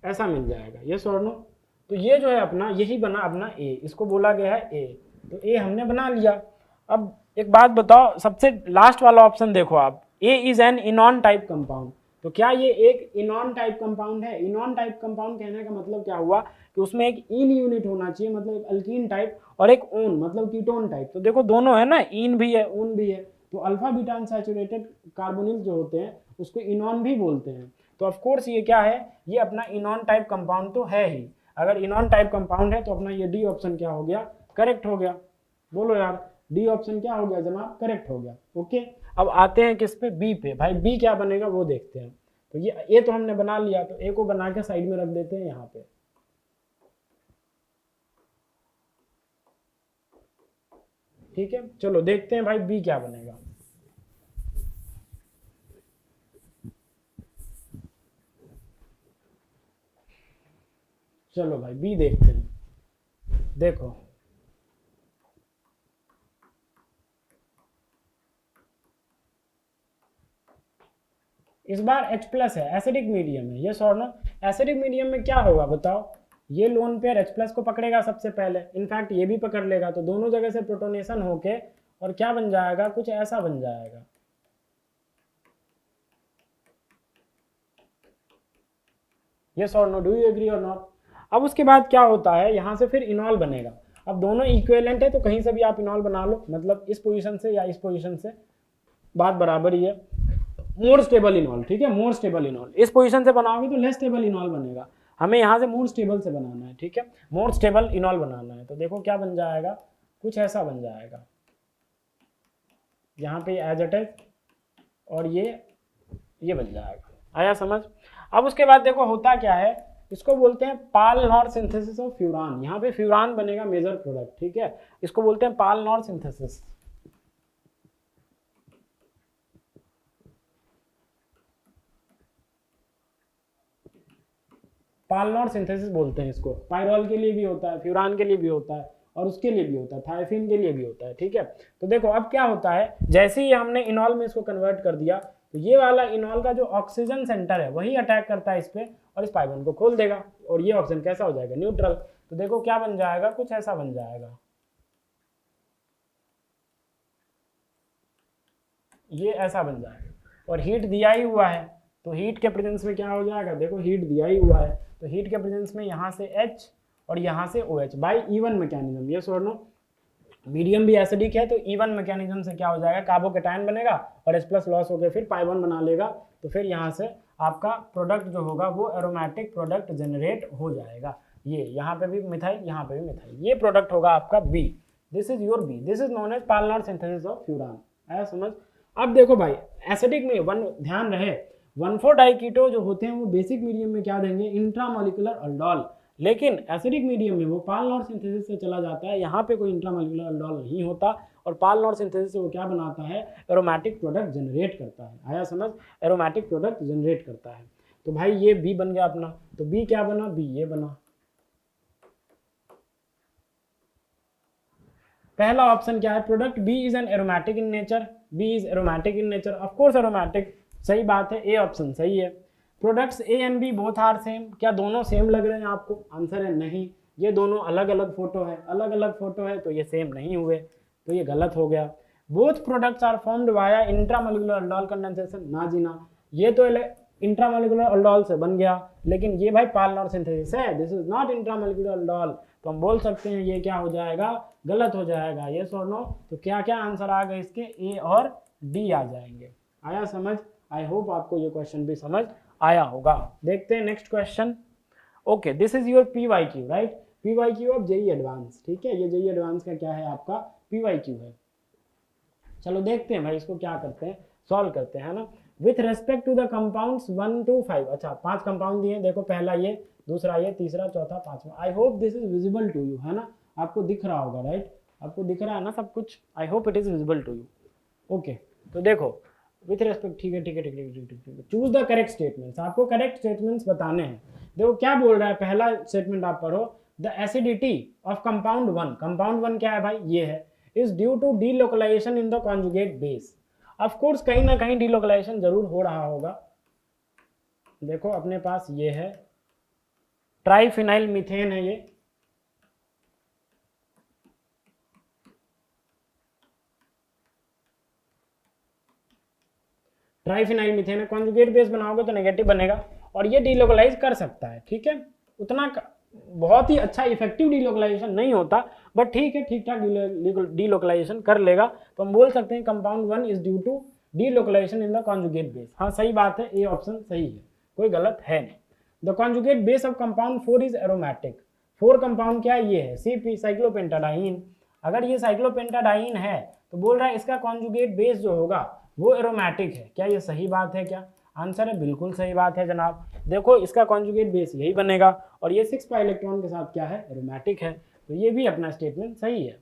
ऐसा मिल जाएगा, यस और नो। तो ये जो है अपना, यही बना अपना A, इसको बोला गया है A, तो A हमने बना लिया। अब एक बात बताओ, सबसे लास्ट वाला ऑप्शन देखो आप, A is an enone type compound. तो क्या ये एक इनॉन टाइप कंपाउंड है? इनॉन टाइप कंपाउंड कहने का मतलब क्या हुआ कि उसमें एक इन यूनिट होना चाहिए, मतलब एक अल्कीन टाइप, और एक ओन मतलब कीटोन टाइप। तो देखो दोनों है ना, इन भी है ओन भी है, तो अल्फा बीटा अनसैचुरेटेड कार्बोनिल जो होते हैं उसको इनॉन भी बोलते हैं। तो ऑफकोर्स ये क्या है, ये अपना इनॉन टाइप कंपाउंड तो है ही। अगर इनॉन टाइप कंपाउंड है तो अपना ये डी ऑप्शन क्या हो गया, करेक्ट हो गया। बोलो यार, डी ऑप्शन क्या हो गया जनाब, करेक्ट हो गया। ओके, अब आते हैं किस पे, बी पे। भाई बी क्या बनेगा वो देखते हैं। तो ये ए तो हमने बना लिया, तो ए को बना के साइड में रख देते हैं यहाँ पे। ठीक है, चलो देखते हैं भाई बी क्या बनेगा। चलो भाई बी देखते हैं। देखो इस बार H प्लस है, एसिडिक मीडियम है, ये और नो। एसिडिक मीडियम में क्या होगा बताओ, ये लोन पेयर H प्लस को पकड़ेगा सबसे पहले, इनफैक्ट ये भी पकड़ लेगा, तो दोनों जगह से प्रोटोनेशन होके और क्या बन जाएगा, कुछ ऐसा बन जाएगा। यस और नो, डू यू एग्री और नॉट। अब उसके बाद क्या होता है, यहाँ से फिर इनॉल बनेगा। अब दोनों इक्विवेलेंट है तो कहीं से भी आप इनॉल बना लो, मतलब इस पोजीशन से या इस पोजीशन से, बात बराबर ही है। मोर स्टेबल इनॉल, ठीक है, मोर स्टेबल इनॉल। इस पोजीशन से बनाओगे तो लेस स्टेबल इनॉल बनेगा, हमें यहाँ से मोर स्टेबल से बनाना है। ठीक है, मोर स्टेबल इनॉल बनाना है, तो देखो क्या बन जाएगा, कुछ ऐसा बन जाएगा। यहाँ पे एज इट इज और ये बन जाएगा। आया समझ। अब उसके बाद देखो होता क्या है, इसको बोलते हैं पाल-नॉर सिंथेसिस ऑफ फ्यूरान। यहाँ पे फ्यूरान बनेगा मेजर प्रोडक्ट। ठीक है, इसको बोलते हैं पाल-नॉर सिंथेसिस। पाल-नॉर सिंथेसिस बोलते हैं इसको। पायरॉल के लिए भी होता है, फ्यूरान के लिए भी होता है, और उसके लिए भी होता है, थायोफिन के लिए भी होता है। ठीक है, तो देखो अब क्या होता है, जैसे ही हमने इनॉल में इसको कन्वर्ट कर दिया, तो ये वाला इनॉल का जो ऑक्सीजन सेंटर है वही अटैक करता है इस पे और इस पाई बॉन्ड को खोल देगा, और ये ऑक्सीजन कैसा हो जाएगा, न्यूट्रल। तो देखो क्या बन जाएगा, कुछ ऐसा बन जाएगा, ये ऐसा बन जाएगा। और हीट दिया ही हुआ है, तो हीट के प्रेजेंस में क्या हो जाएगा, देखो हीट दिया ही हुआ है, तो हीट के प्रेजेंस में यहाँ से H और यहाँ से OH बाई इवन मैकेनिज्म। ये सोच लो, मीडियम भी एसिडिक है तो इवन मैकेनिज्म से क्या हो जाएगा, कार्बोकेटायन बनेगा और H प्लस लॉस होकर फिर पाई बॉन्ड बना लेगा, तो फिर यहाँ से आपका प्रोडक्ट जो होगा वो एरोमेटिक प्रोडक्ट जनरेट हो जाएगा। ये यहाँ पे भी मिथाइल, यहाँ पे भी मिथाइल, ये प्रोडक्ट होगा आपका B. This is your B, this is known as Paal Knorr synthesis of furan. आया समझ। अब देखो भाई एसिडिक में ध्यान रहे 1,4 डाइकीटो जो होते हैं वो बेसिक मीडियम में क्या देंगे, इंट्रामोलिकुलर अल्डोल, लेकिन एसिडिक मीडियम में वो पाल-नॉर सिंथेसिस से चला जाता है, यहाँ पे कोई इंट्रामोलिकुलर अल्डोल नहीं होता, और पाल-नॉर सिंथेसिस से वो क्या बनाता है, एरोमेटिक प्रोडक्ट जनरेट करता है। आया समझ, एरोमेटिक प्रोडक्ट जनरेट करता है। तो भाई ये बी बन गया अपना, तो बी क्या बना, बी ये बना। पहला ऑप्शन क्या है, product B is an aromatic in nature, B is aromatic in nature, of course aromatic, सही बात है, ए ऑप्शन सही है। Products A and B both are same, क्या दोनों सेम लग रहे हैं आपको, आंसर है नहीं, ये दोनों अलग अलग फोटो है, अलग अलग फोटो है तो ये सेम नहीं हुए, तो ये गलत हो गया। Both products are formed via intramolecular aldol condensation, ना जीना, ये तो इंट्रामोलिकुलर अल्डोल से बन गया, लेकिन ये भाई पाल-नॉर सिंथेसिस है, this is not intramolecular aldol, तो हम बोल सकते हैं ये क्या हो जाएगा, गलत हो जाएगा। ये और नो, तो क्या क्या आंसर आ गए इसके, ए और डी आ जाएंगे। आया समझ। आई होप आपको ये क्वेश्चन भी समझ आया होगा। देखते हैं next question. Okay, this is your PYQ, right, PYQ of JEE advance. ठीक है, ये JEE एडवांस का क्या है, आपका PYQ है। चलो देखते हैं भाई इसको क्या करते हैं, सॉल्व करते हैं ना। With respect to the compounds 1 to 5, अच्छा 5 कंपाउंड दिए, देखो पहला ये, दूसरा ये, तीसरा, चौथा, पांचवा। I hope this is visible to you, है ना, आपको दिख रहा होगा, राइट, आपको दिख रहा है ना सब कुछ, I hope it is visible to you. Okay, तो देखो विथ रेस्पेक्ट, ठीक है ठीक है ठीक है ठीक है, चूज द करेक्ट स्टेटमेंट्स, आपको करेक्ट स्टेटमेंट्स बताने हैं। देखो क्या बोल रहा है, पहला स्टेटमेंट आप पढ़ो, the acidity of compound 1, compound 1 क्या है भाई, ये है, is due to delocalisation in the conjugate base. Of course कहीं ना कहीं डीलोकलाइजेशन जरूर हो रहा होगा। देखो अपने पास ये है ट्राइफिनाइल मीथेन है, ये ट्राइफिनाइल मीथेन है, कॉन्जुगेट बेस बनाओगे तो नेगेटिव बनेगा, और ये डीलोकलाइज कर सकता है। ठीक है, उतना बहुत ही अच्छा इफेक्टिव डीलोकलाइजेशन नहीं होता, बट ठीक है, ठीक ठाक डीलोकलाइजेशन कर लेगा, तो हम बोल सकते हैं compound 1 is due to delocalisation in the conjugate base. हाँ सही बात है, ए ऑप्शन सही है, कोई गलत है नहीं। The conjugate base of compound 4 is aromatic, 4 compound क्या है, ये है CP साइक्लोपेंटाडाइन, अगर ये साइक्लोपेंटाडाइन है तो बोल रहा है इसका कॉन्जुगेट बेस जो होगा वो एरोमेटिक है। क्या ये सही बात है? क्या आंसर है बिल्कुल सही बात है जनाब। देखो इसका कॉन्जुगेट बेस यही बनेगा और ये 6 पाई इलेक्ट्रॉन के साथ क्या है? एरोमेटिक है। तो ये भी अपना स्टेटमेंट सही है।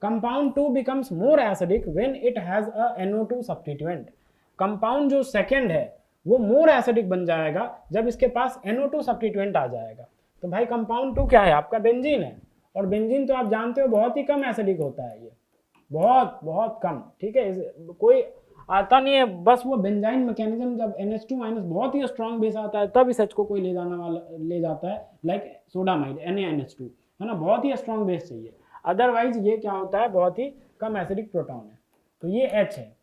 Compound 2 becomes more acidic when it has a NO2 substituent। Compound जो सेकंड है वो मोर एसिडिक बन जाएगा जब इसके पास NO2 सब्स्टिट्यूएंट आ जाएगा। तो भाई कंपाउंड 2 क्या है? आपका बेंजीन है, और बेंजीन तो आप जानते हो बहुत ही कम एसिडिक होता है, ये बहुत बहुत कम, ठीक है। कोई आता नहीं है, बस वो बेंजाइन मैकेनिज्म जब NH2 माइनस बहुत ही स्ट्रॉन्ग बेस आता है तब इस H को कोई ले जाता है, लाइक सोडामाइड NaNH2 है ना, बहुत ही स्ट्रॉन्ग बेस चाहिए। अदरवाइज ये क्या होता है? बहुत ही कम एसिडिक प्रोटॉन है। तो ये H है।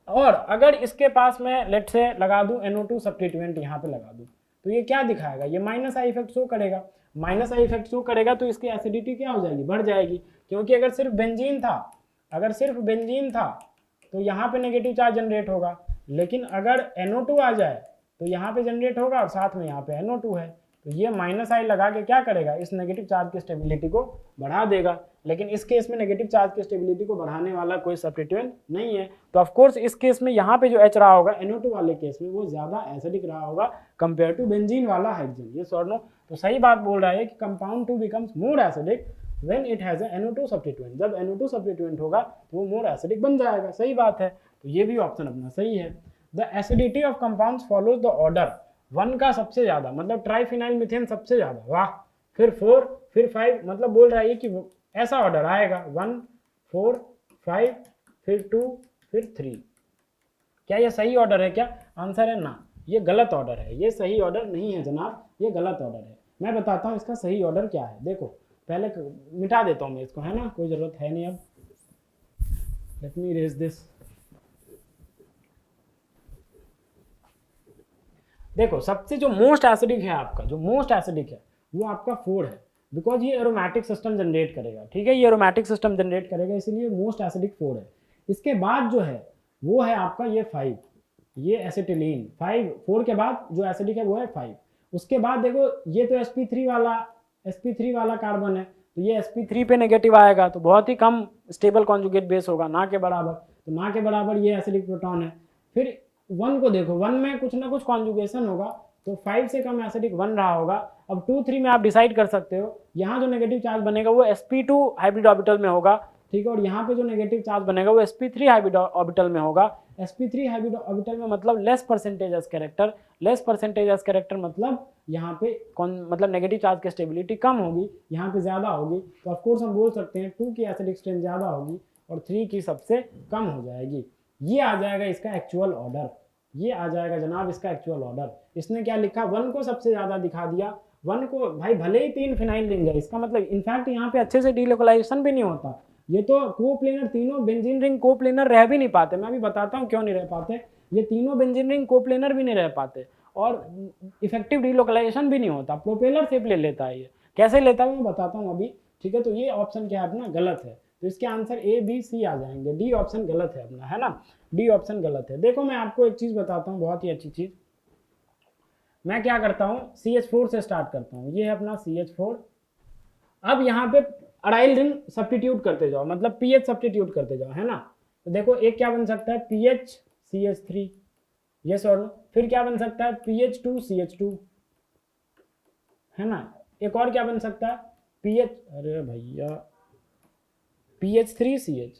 और अगर इसके पास मैं लेट से लगा दूं NO2 सब्स्टिट्यूएंट, यहाँ पे लगा दूं, तो ये क्या दिखाएगा? ये माइनस आई इफेक्ट शो करेगा। माइनस आई इफेक्ट शो करेगा तो इसकी एसिडिटी क्या हो जाएगी? बढ़ जाएगी। क्योंकि अगर सिर्फ बेंजीन था, तो यहाँ पे नेगेटिव चार्ज जनरेट होगा, लेकिन अगर NO2 आ जाए तो यहाँ पे जनरेट होगा और साथ में यहाँ पे NO2 है, तो ये माइनस आई लगा के क्या करेगा? इस नेगेटिव चार्ज की स्टेबिलिटी को बढ़ा देगा। लेकिन इस केस में नेगेटिव चार्ज की स्टेबिलिटी को बढ़ाने वाला कोई सब्स्टिट्यूएंट नहीं है, तो ऑफ कोर्स इस केस में यहाँ पे जो H रहा होगा NO2 वाले केस में वो ज्यादा एसिडिक रहा होगा कंपेयर टू बेंजीन वाला हाइड्रोजन। ये सॉरी नो, तो सही बात बोल रहा है कि compound 2 becomes more acidic when it has a NO2 substituent. जब NO2 सब्स्टिट्यूएंट होगा तो वो मोर एसिडिक बन जाएगा। सही बात है, तो ये भी ऑप्शन अपना सही है। The acidity of compounds follows the order. 1 का सबसे ज्यादा, मतलब ट्राइफिनाइल मीथेन सबसे ज्यादा, वाह, फिर 4, फिर 5, मतलब बोल रहा है कि ऐसा ऑर्डर आएगा 1 4 5 फिर 2 फिर 3। क्या ये सही ऑर्डर है? क्या आंसर है ना, ये गलत ऑर्डर है। ये सही ऑर्डर नहीं है जनाब, ये गलत ऑर्डर है। मैं बताता हूँ इसका सही ऑर्डर क्या है। देखो पहले मिटा देता हूँ मैं इसको, है ना, कोई जरूरत है नहीं अब। Let me erase this. देखो सबसे जो मोस्ट एसिडिक है आपका, जो मोस्ट एसिडिक है वो आपका 4 है, बिकॉज ये एरोमेटिक सिस्टम जनरेट करेगा, ठीक है, ये एरोमेटिक सिस्टम जनरेट करेगा, इसलिए मोस्ट एसिडिक 4 है। इसके बाद जो है वो है आपका ये 5, ये एसिटिलीन। 4 के बाद जो एसिडिक है वो है 5। उसके बाद देखो ये तो sp3 वाला कार्बन है, तो ये sp3 पे नेगेटिव आएगा, तो बहुत ही कम स्टेबल कॉन्जुगेट बेस होगा, ना के बराबर। तो ना के बराबर ये एसिडिक प्रोटॉन है। फिर 1 को देखो, 1 में कुछ ना कुछ कॉन्जुगेशन होगा, तो 5 से कम एसिडिक 1 रहा होगा। अब 2 3 में आप डिसाइड कर सकते हो, यहाँ जो नेगेटिव चार्ज बनेगा वो sp2 हाइब्रिड ऑर्बिटल में होगा, ठीक है, और यहाँ पे जो नेगेटिव चार्ज बनेगा वो sp3 हाइब्रिड ऑर्बिटल में होगा। sp3 हाइब्रिड ऑर्बिटल में मतलब less percentage S character, less percentage S character मतलब यहाँ पे मतलब नेगेटिव चार्ज की स्टेबिलिटी कम होगी, यहाँ पे ज्यादा होगी। तो ऑफकोर्स हम बोल सकते हैं 2 की एसिडिक स्ट्रेंथ ज्यादा होगी और 3 की सबसे कम हो जाएगी। ये आ जाएगा इसका एक्चुअल ऑर्डर, ये आ जाएगा जनाब इसका एक्चुअल ऑर्डर। इसने क्या लिखा? 1 को सबसे ज्यादा दिखा दिया। 1 को भाई भले ही 3 फिनाइल रिंग है, इसका मतलब इनफैक्ट यहाँ पे अच्छे से डीलोकलाइजेशन भी नहीं होता। ये तो कोप्लेनर, तीनों बेंजीन रिंग कोप्लेनर रह भी नहीं पाते। मैं अभी बताता हूँ क्यों नहीं रह पाते। ये तीनों बेंजीन रिंग कोप्लेनर भी नहीं रह पाते और इफेक्टिव डीलोकलाइजेशन भी नहीं होता, प्रोपेलर शेप ले लेता है। ये कैसे लेता है मैं बताता हूँ अभी, ठीक है। तो ये ऑप्शन क्या है अपना? गलत है। तो इसके आंसर A B C आ जाएंगे। डी ऑप्शन गलत है अपना, है ना, डी ऑप्शन गलत है। देखो मैं आपको एक चीज बताता हूँ, बहुत ही अच्छी चीज। मैं क्या करता हूँ, CH4 से स्टार्ट करता हूँ। ये है अपना CH4। अब यहाँ पे अराइल रिंग सब्स्टिट्यूट करते जाओ, मतलब पीएच सब्स्टिट्यूट करते जाओ, है ना। तो देखो एक क्या बन सकता है, पीएच CH3, यस और नो। फिर क्या बन सकता है, PH2 CH2, है ना। एक और क्या बन सकता है, पीएच, अरे भैया, PH3 CH,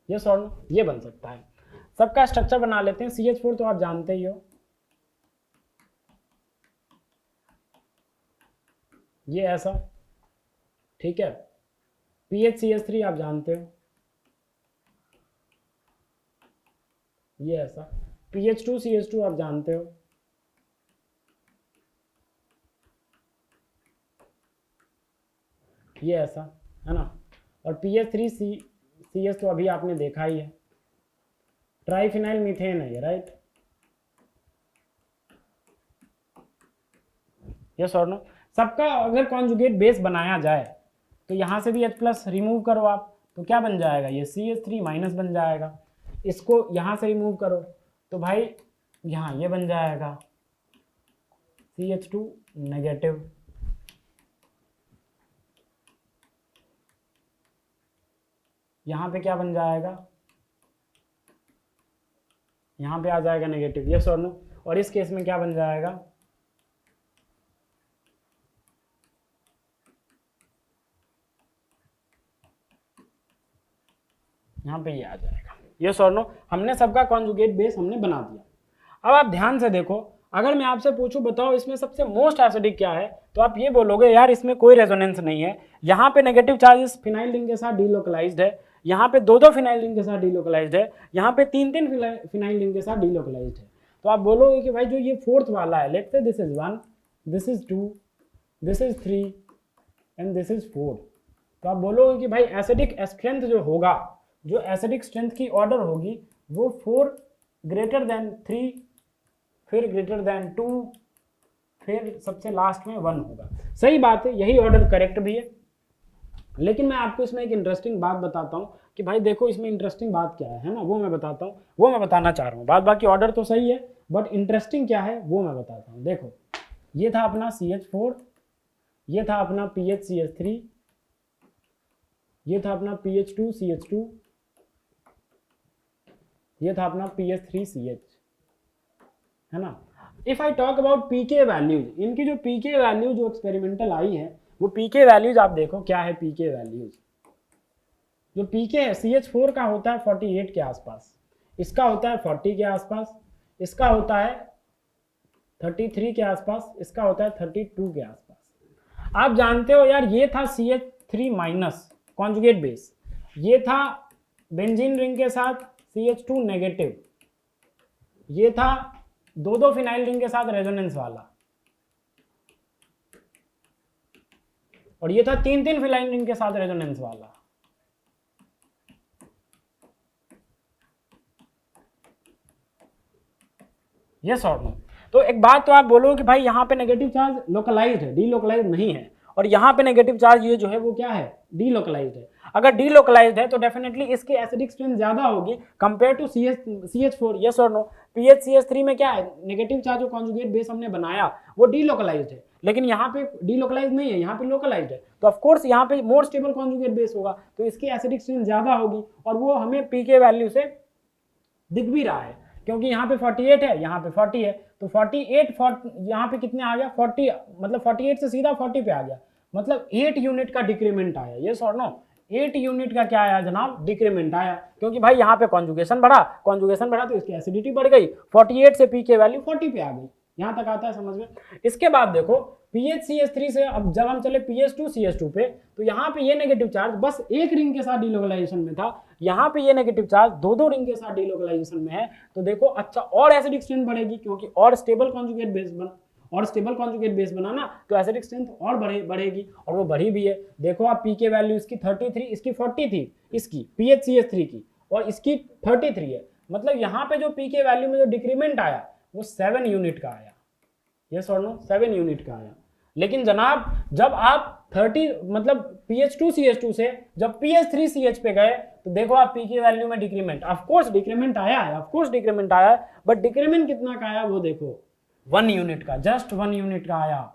यस और नो, ये बन सकता है। सबका स्ट्रक्चर बना लेते हैं। CH4 तो आप जानते ही हो, ये ऐसा, ठीक है। PHCH3 आप जानते हो, ये ऐसा। PH2 CH2 आप जानते हो, ये ऐसा, है ना। और PH3 CH तो अभी आपने देखा ही है, ट्राइफिनाइल मीथेन है ये, राइट, यस और नो। सबका अगर कॉन्जुगेट बेस बनाया जाए तो यहाँ से भी H+ रिमूव करो आप, तो क्या बन जाएगा, ये CH3 माइनस बन जाएगा। इसको यहाँ से रिमूव करो तो भाई यहाँ ये बन जाएगा CH2 नेगेटिव, यहाँ पे क्या बन जाएगा, यहाँ पे आ जाएगा नेगेटिव, यस और नो। और इस केस में क्या बन जाएगा, यहाँ पे ये आ जाएगा, यस और नो। हमने सबका कॉन्जुगेट बेस हमने बना दिया। अब आप ध्यान से देखो, अगर मैं आपसे पूछूं बताओ इसमें सबसे मोस्ट एसिडिक क्या है, तो आप ये बोलोगे यार इसमें कोई रेजोनेंस नहीं है। यहाँ पे नेगेटिव चार्जेस फिनाइल रिंग के साथ डीलोकलाइज्ड है, यहाँ पे दो फिनाइल रिंग के साथ डीलोकलाइज्ड है, यहाँ पे तीन फिनाइल रिंग के साथ डीलोकलाइज्ड है। तो आप बोलोगे कि भाई जो ये फोर्थ वाला है, let's say this is 1, this is 2, this is 3 and this is 4, तो आप बोलोगे कि भाई एसिडिक स्ट्रेंथ जो होगा, जो एसिडिक स्ट्रेंथ की ऑर्डर होगी वो 4 ग्रेटर देन 3, फिर ग्रेटर देन 2, फिर सबसे लास्ट में 1 होगा। सही बात है, यही ऑर्डर करेक्ट भी है। लेकिन मैं आपको इसमें एक इंटरेस्टिंग बात बताता हूँ कि भाई देखो इसमें इंटरेस्टिंग बात क्या है ना, वो मैं बताता हूँ, वो मैं बताना चाह रहा हूँ। बात बाकी ऑर्डर तो सही है, बट इंटरेस्टिंग क्या है वो मैं बताता हूँ। देखो ये था अपना CH4, ये था अपना PHCH3, ये था अपना PH2CH2, ये था अपना PH3CH, है ना। If I talk about pK values, इनकी जो पीके वैल्यू जो एक्सपेरिमेंटल आई है, वो पीके वैल्यूज आप देखो क्या है। पीके वैल्यूज जो पीके है CH4 का होता है 48 के आसपास, इसका होता है 40 के आसपास, इसका होता है 33 के आसपास, इसका होता है 32 के आसपास। आप जानते हो यार ये था CH3 माइनस कॉन्जुगेट बेस, ये था बेंजीन रिंग के साथ CH2 नेगेटिव, ये था दो फिनाइल रिंग के साथ रेजोनेंस वाला, और ये था तीन फिनाइल रिंग के साथ रेजोनेंस वाला। यस और नो। तो एक बात तो आप बोलो कि भाई यहाँ पे नेगेटिव चार्ज लोकलाइज्ड है, डीलोकलाइज्ड नहीं है, और यहाँ पे नेगेटिव चार्ज ये जो है वो क्या है, डीलोकलाइज्ड है। अगर डीलोकलाइज्ड है तो डेफिनेटली इसकी एसिडिक स्ट्रेंथ ज्यादा होगी कंपेयर टू CH4, यस और नो। PHCH3 में क्या है, नेगेटिव चार्ज जो कॉन्जुगेट बेस हमने बनाया वो डीलोकलाइज्ड है, लेकिन यहाँ पे डीलोकलाइज्ड नहीं है, यहाँ पे लोकलाइज्ड है, तो ऑफ कोर्स यहाँ पे मोर स्टेबल कॉन्जुगेट बेस होगा, तो इसकी एसिडिक स्ट्रेंथ ज्यादा होगी, और वो हमें पीके वैल्यू से दिख भी रहा है, क्योंकि यहाँ पे 48 है, यहाँ पे 40 है, तो 48 यहाँ पे कितने आ गया 40, मतलब 48 से सीधा 40 पे आ गया, मतलब 8 यूनिट का डिक्रीमेंट आया। यस और नो, 8 यूनिट का क्या आया जनाब, डिक्रीमेंट आया, क्योंकि भाई यहाँ पे कॉन्जुगेशन बढ़ा तो इसकी एसिडिटी बढ़ गई, 48 से पी के वैल्यू 40 पे आ गई। यहाँ तक आता है समझ में। इसके बाद देखो PHCH3 से अब जब हम चले PH2CH2 पे, तो यहाँ पे ये नेगेटिव चार्ज बस एक रिंग के साथ डीलोकलाइजेशन में था, यहाँ पे ये नेगेटिव चार्ज दो रिंग के साथ डीलोकलाइजेशन में है, तो देखो अच्छा और एसिडिक स्ट्रेंथ बढ़ेगी, क्योंकि और स्टेबल कॉन्जुगेट बेस बना ना, तो एसिडिक स्ट्रेंथ और बढ़ेगी, और वो बढ़ी भी है। देखो आप पीके वैल्यू इसकी 33, इसकी 40 थी, इसकी PHCH3 की, और इसकी 33 है, मतलब यहाँ पे जो पीके वैल्यू में जो डिक्रीमेंट आया वो 7 यूनिट का आया। यस और नो, 7 यूनिट का आया। लेकिन जनाब जब आप 30 मतलब PH2CH2 से जब PH3CH पे गए, तो देखो आप पी की वैल्यू में डिक्रीमेंट, ऑफ कोर्स डिक्रीमेंट आया है, बट डिक्रीमेंट कितना का आया वो देखो, 1 यूनिट का, जस्ट 1 यूनिट का आया,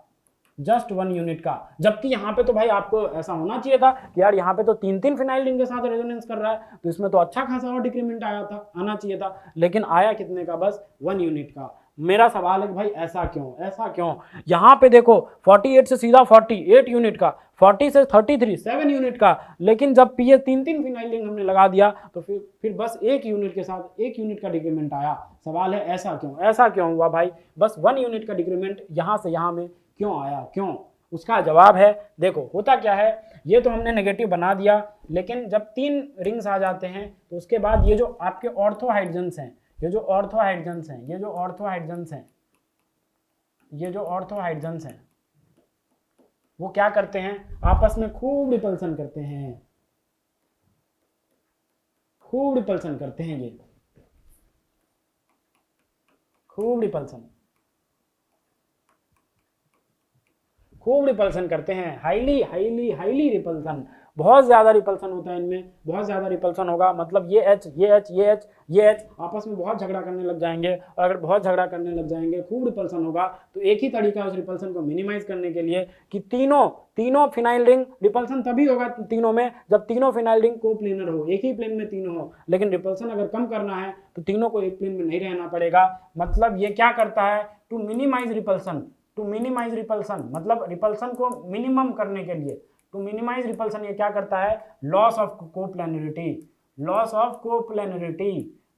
जस्ट 1 यूनिट का। जबकि यहाँ पे तो भाई आपको ऐसा होना चाहिए था कि यार यहाँ पे तो तीन फिनाइल रिंग के साथ रेजोनेंस कर रहा है, तो इसमें तो अच्छा खासा और डिक्रीमेंट आना चाहिए था, लेकिन आया कितने का, बस 1 यूनिट का। मेरा सवाल है कि भाई ऐसा क्यों। यहाँ पे देखो 48 से सीधा 48 यूनिट का, 40 से 33 7 यूनिट का, लेकिन जब पीए तीन फिनाइल रिंग हमने लगा दिया तो फिर बस 1 यूनिट के साथ 1 यूनिट का डिक्रीमेंट आया। सवाल है ऐसा क्यों हुआ भाई, बस 1 यूनिट का डिक्रीमेंट यहाँ से यहाँ में क्यों आया, क्यों? उसका जवाब है, देखो होता क्या है, ये तो हमने नेगेटिव बना दिया, लेकिन जब 3 रिंग्स आ जाते हैं तो उसके बाद ये जो आपके ऑर्थो हाइड्रोजन्स हैं, ये जो ऑर्थो हाइड्रोजन्स हैं वो क्या करते हैं, आपस में खूब रिपल्सन करते हैं, ये खूब रिपल्सन करते हैं, हाईली रिपल्सन। बहुत ज़्यादा रिपल्सन होता है इनमें, बहुत ज़्यादा रिपल्सन होगा, मतलब ये H ये H ये H ये H आपस में बहुत झगड़ा करने लग जाएंगे, और अगर बहुत झगड़ा करने लग जाएंगे, खूब रिपल्सन होगा, तो एक ही तरीका है उस रिपल्सन को मिनिमाइज करने के लिए कि तीनों फिनाइल रिंग, रिपल्सन तभी होगा तीनों में जब तीनों फिनाइल रिंग कोप्लेनर हो, एक ही प्लेन में तीनों हो, लेकिन रिपल्सन अगर कम करना है तो तीनों को एक प्लेन में नहीं रहना पड़ेगा। मतलब ये क्या करता है, टू मिनिमाइज रिपल्सन, मतलब रिपल्सन को मिनिमम करने के लिए, टू मिनिमाइज रिपल्सन ये क्या करता है, लॉस ऑफ कोप्लेनरिटी,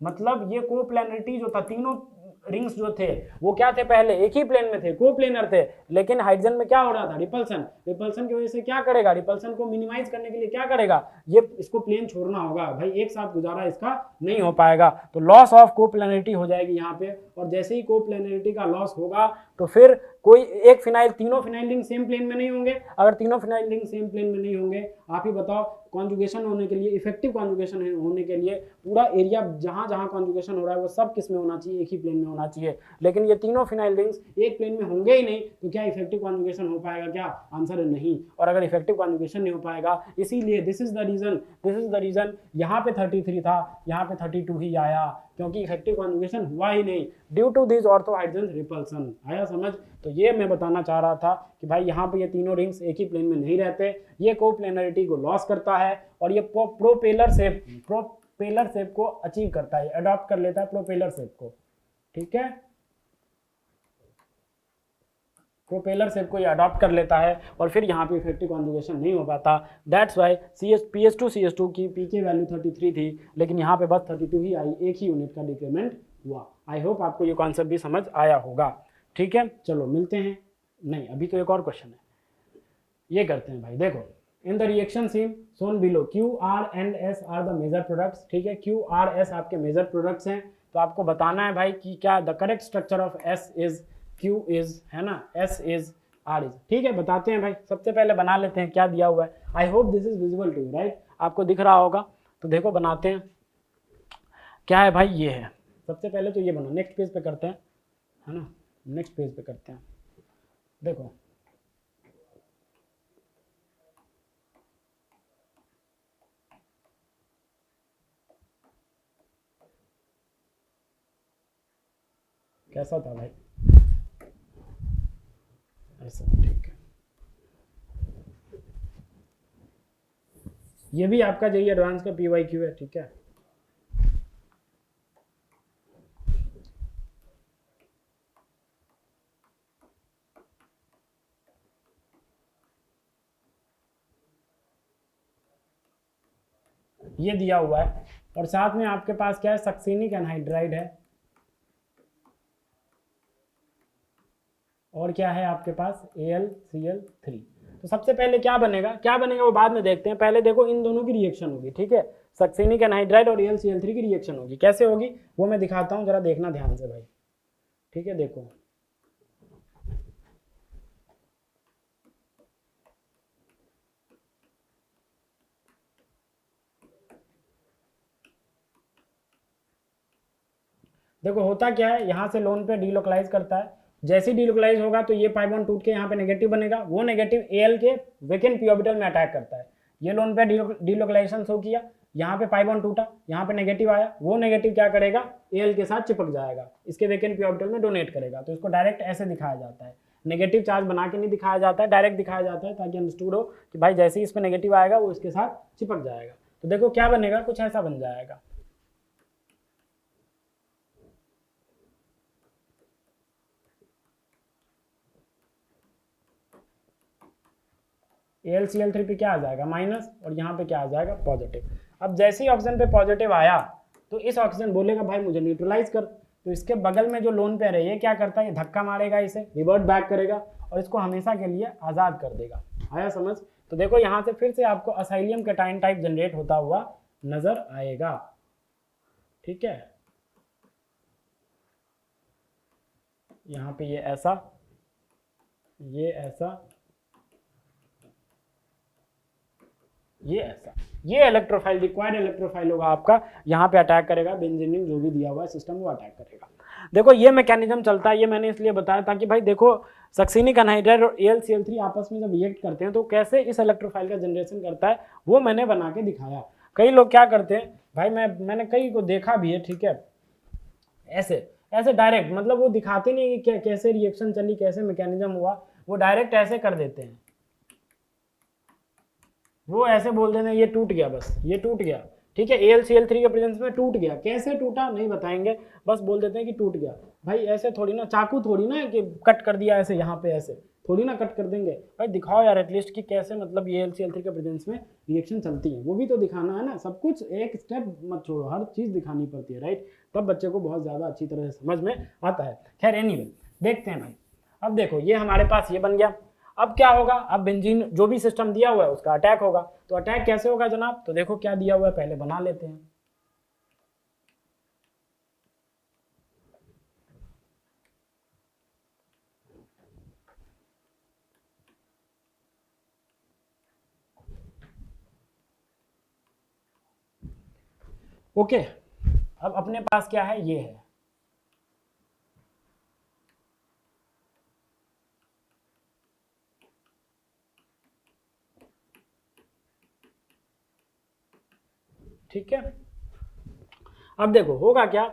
मतलब ये कोप्लेनरिटी जो था, तीनों रिंग्स जो थे वो क्या थे, पहले एक ही प्लेन में थे, कोप्लेनर थे, लेकिन हाइड्रोजन में क्या हो रहा था, रिपल्सन की वजह से क्या करेगा, रिपल्सन को मिनिमाइज करने के लिए क्या करेगा, ये इसको प्लेन छोड़ना होगा भाई, एक साथ गुजारा इसका नहीं हो पाएगा, तो लॉस ऑफ कोप्लेनरिटी हो जाएगी यहाँ पे। और जैसे ही कोप्लेनरिटी का लॉस होगा तो फिर कोई एक तीनों फिनाइल रिंग सेम प्लेन में नहीं होंगे। अगर तीनों फिनाइल रिंग सेम प्लेन में नहीं होंगे, आप ही बताओ, कॉन्जुगेशन होने के लिए, इफेक्टिव कॉन्जुगेशन होने के लिए पूरा एरिया जहां जहां कॉन्जुगेशन हो रहा है वो सब किस में होना चाहिए, एक ही प्लेन में होना चाहिए। लेकिन ये तीनों फिनाइल रिंग्स एक प्लेन में होंगे ही नहीं, तो क्या इफेक्टिव कॉन्जुगेशन हो पाएगा, क्या आंसर है नहीं। और अगर इफेक्टिव कॉन्जुगेशन नहीं हो पाएगा, इसीलिए दिस इज द रीजन यहाँ पे 33 था, यहाँ पे 32 ही आया, क्योंकि इफेक्टिव कॉन्जुगेशन हुआ ही नहीं due to this ortho hydrogen repulsion. आया समझ। तो ये मैं बताना चाह रहा था कि भाई यहाँ पे ये तीनों रिंग्स एक ही प्लेन में नहीं रहते, ये कोप्लेनरिटी को लॉस करता है और ये प्रोपेलर शेप को अचीव करता है, अडॉप्ट कर लेता है प्रोपेलर शेप को, ठीक है, प्रोपेलर शेप को ये अडॉप्ट कर लेता है और फिर यहाँ पे इफेक्टिव कॉन्जुगेशन नहीं हो पाता। दैट्स वाई PS2 की पीके वैल्यू 33 थी, लेकिन यहाँ पे बस 32 ही आई, एक ही यूनिट का डिक्रीमेंट हुआ। आई होप आपको ये कॉन्सेप्ट भी समझ आया होगा, ठीक है। चलो मिलते हैं, नहीं अभी तो एक और क्वेश्चन है, ये करते हैं भाई। देखो, in the reaction seen shown below QR and S are the major products, ठीक है, QR S आपके मेजर प्रोडक्ट्स हैं, तो आपको बताना है भाई कि क्या the correct structure of S is Q is, है ना, S इज R इज, ठीक है। बताते हैं भाई, सबसे पहले बना लेते हैं क्या दिया हुआ है। I hope this is visible to you, right, आपको दिख रहा होगा, तो देखो बनाते हैं क्या है भाई। ये है, सबसे पहले तो ये बना, नेक्स्ट पेज पे करते हैं, है ना, नेक्स्ट पेज पे करते हैं। देखो कैसा था भाई, ऐसा, ठीक है। ये भी आपका JEE एडवांस का PYQ है, ठीक है। ये दिया हुआ है और साथ में आपके पास क्या है, सक्सिनिक एनहाइड्राइड है, और क्या है आपके पास AlCl3। तो सबसे पहले क्या बनेगा वो बाद में देखते हैं, पहले देखो इन दोनों की रिएक्शन होगी, ठीक है, सक्सिनिक एनहाइड्राइड और AlCl3 की रिएक्शन होगी। कैसे होगी वो मैं दिखाता हूँ, जरा देखना ध्यान से भाई, ठीक है। देखो देखो होता क्या है, यहाँ से लोन पे डीलोकलाइज करता है, जैसे ही डीलोकलाइज होगा तो ये पाई बॉन्ड टूट के यहाँ पे नेगेटिव बनेगा, वो नेगेटिव Al के वेकेंट पी ऑर्बिटल में अटैक करता है। ये लोन पे डीलोकलाइजेशन शो किया, यहाँ पे पाई बॉन्ड टूटा, यहाँ पे नेगेटिव आया, वो नेगेटिव क्या करेगा, Al के साथ चिपक जाएगा, इसके वेकेंट पी ऑर्बिटल में डोनेट करेगा। तो इसको डायरेक्ट ऐसे दिखाया जाता है, नेगेटिव चार्ज बना के नहीं दिखाया जाता है, डायरेक्ट दिखाया जाता है, ताकि अंडरस्टूड हो कि भाई जैसे ही इस पर नेगेटिव आएगा वो इसके साथ चिपक जाएगा। तो देखो क्या बनेगा, कुछ ऐसा बन जाएगा, AlCl3 पे क्या आ जाएगा माइनस, और यहाँ पे क्या आ जाएगा पॉजिटिव। अब जैसे ही ऑक्सीजन पे पॉजिटिव आया तो इस ऑक्सीजन बोलेगा भाई मुझे न्यूट्रलाइज कर, तो इसके बगल में जो लोन पेयर है ये क्या करता है, ये धक्का मारेगा, इसे रिवर्ट बैक करेगा और इसको हमेशा के लिए आज़ाद कर देगा। आया समझ। तो देखो यहाँ से फिर से आपको असाइलियम कैटायन टाइप जनरेट होता हुआ नजर आएगा, ठीक है। यहाँ पे ये ऐसा, ये ऐसा, ये ऐसा, ये इलेक्ट्रोफाइल, रिक्वायर्ड इलेक्ट्रोफाइल होगा आपका, यहाँ पे अटैक करेगा, बेंजीन जो भी दिया हुआ है सिस्टम वो अटैक करेगा। देखो ये मैकेनिज्म चलता है, ये मैंने इसलिए बताया ताकि भाई देखो सक्सिनिक अनहाइड्राइड और AlCl3 आपस में जब रिएक्ट करते हैं तो कैसे इस इलेक्ट्रोफाइल का जनरेशन करता है वो मैंने बना के दिखाया। कई लोग क्या करते हैं भाई, मैंने कई को देखा भी है, ठीक है, ऐसे ऐसे डायरेक्ट, मतलब वो दिखाते नहीं कि कैसे रिएक्शन चली, कैसे मैकेनिज्म हुआ, वो डायरेक्ट ऐसे कर देते हैं, वो ऐसे बोल देते हैं ये टूट गया, बस ये टूट गया, ठीक है, AlCl3 के प्रेजेंस में टूट गया, कैसे टूटा नहीं बताएंगे, बस बोल देते हैं कि टूट गया। भाई ऐसे थोड़ी ना, चाकू थोड़ी ना कि कट कर दिया ऐसे, यहाँ पे ऐसे थोड़ी ना कट कर देंगे, भाई दिखाओ यार एटलीस्ट कि कैसे मतलब ये AlCl3 के प्रेजेंस में रिएक्शन चलती है, वो भी तो दिखाना है ना, सब कुछ एक स्टेप मत छोड़ो, हर चीज़ दिखानी पड़ती है, राइट, तब बच्चे को बहुत ज़्यादा अच्छी तरह से समझ में आता है। खैर एनीवे देखते हैं भाई, अब देखो ये हमारे पास ये बन गया, अब क्या होगा, अब बेंजीन जो भी सिस्टम दिया हुआ है उसका अटैक होगा, तो अटैक कैसे होगा जनाब, तो देखो क्या दिया हुआ है पहले बना लेते हैं। ओके, अब अपने पास क्या है, ये है, ठीक है। अब देखो होगा क्या,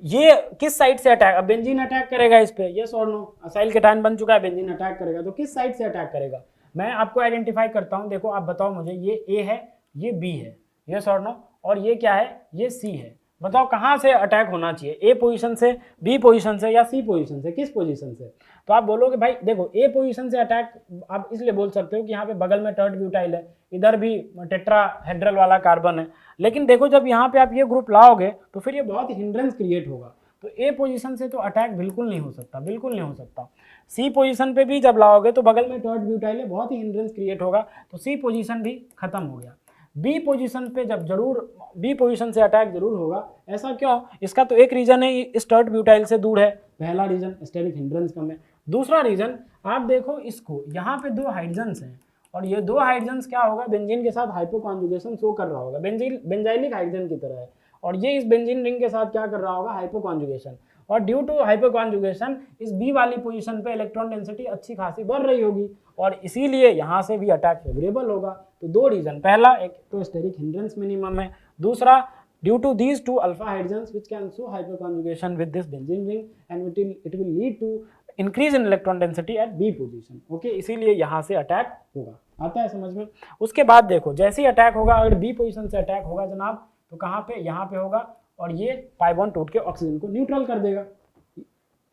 ये किस साइड से अटैक, अब बेंजीन अटैक करेगा इस पे, यस और नो, असाइल केटायन बन चुका है, बेंजीन अटैक करेगा, तो किस साइड से अटैक करेगा, मैं आपको आइडेंटिफाई करता हूं, देखो आप बताओ मुझे, ये ए है, ये बी है, यस और नो, और ये क्या है, ये सी है, बताओ कहाँ से अटैक होना चाहिए, ए पोजीशन से, बी पोजीशन से, या सी पोजीशन से, किस पोजीशन से, तो आप बोलोगे भाई देखो ए पोजीशन से अटैक आप इसलिए बोल सकते हो कि यहाँ पे बगल में टर्ड ब्यूटाइल है, इधर भी टेट्राहेड्रल वाला कार्बन है, लेकिन देखो जब यहाँ पे आप ये ग्रुप लाओगे तो फिर ये बहुत हिंड्रेंस क्रिएट होगा, तो ए पोजीशन से तो अटैक बिल्कुल नहीं हो सकता, बिल्कुल नहीं हो सकता। सी पोजीशन पे भी जब लाओगे तो बगल में टर्ड ब्यूटाइल है, बहुत ही हिंड्रेंस क्रिएट होगा, तो सी पोजीशन भी खत्म हो गया। बी पोजीशन पे जब जरूर, बी पोजीशन से अटैक जरूर होगा, ऐसा क्यों, इसका तो एक रीजन है इस टर्ड ब्यूटाइल से दूर है, पहला रीजन स्टेरिक हिंड्रेंस कम है। दूसरा रीजन आप देखो इसको, यहाँ पे दो हाइड्रोजन्स हैं और ये दो हाइड्रोजन्स क्या होगा, बेंजीन के साथ हाइपोकॉन्जुगेशन शो कर रहा होगा, बेंजाइलिक हाइड्रोजन की तरह है, और ये इस बेंजीन रिंग के साथ क्या कर रहा होगा, हाइपोकॉन्जुगेशन, और ड्यू टू हाइपोकॉन्जुगेशन इस बी वाली पोजीशन पे इलेक्ट्रॉन डेंसिटी अच्छी खासी बढ़ रही होगी, और इसीलिए यहाँ से भी अटैक फेवरेबल होगा। तो दो रीजन, पहला एक तो स्टेरिक हिंड्रेंस मिनिमम है, दूसरा due to these two alpha hydrogens which can show hyperconjugation with this benzene ring and it will lead to increase in electron density at B position, okay, इसीलिए यहाँ से attack होगा, आता है समझ में। उसके बाद देखो जैसे ही अटैक होगा, अगर बी पोजीशन से अटैक होगा जनाब, तो कहाँ पे, यहाँ पे होगा, और ये पाई बॉन्ड टूट के ऑक्सीजन को न्यूट्रल कर देगा,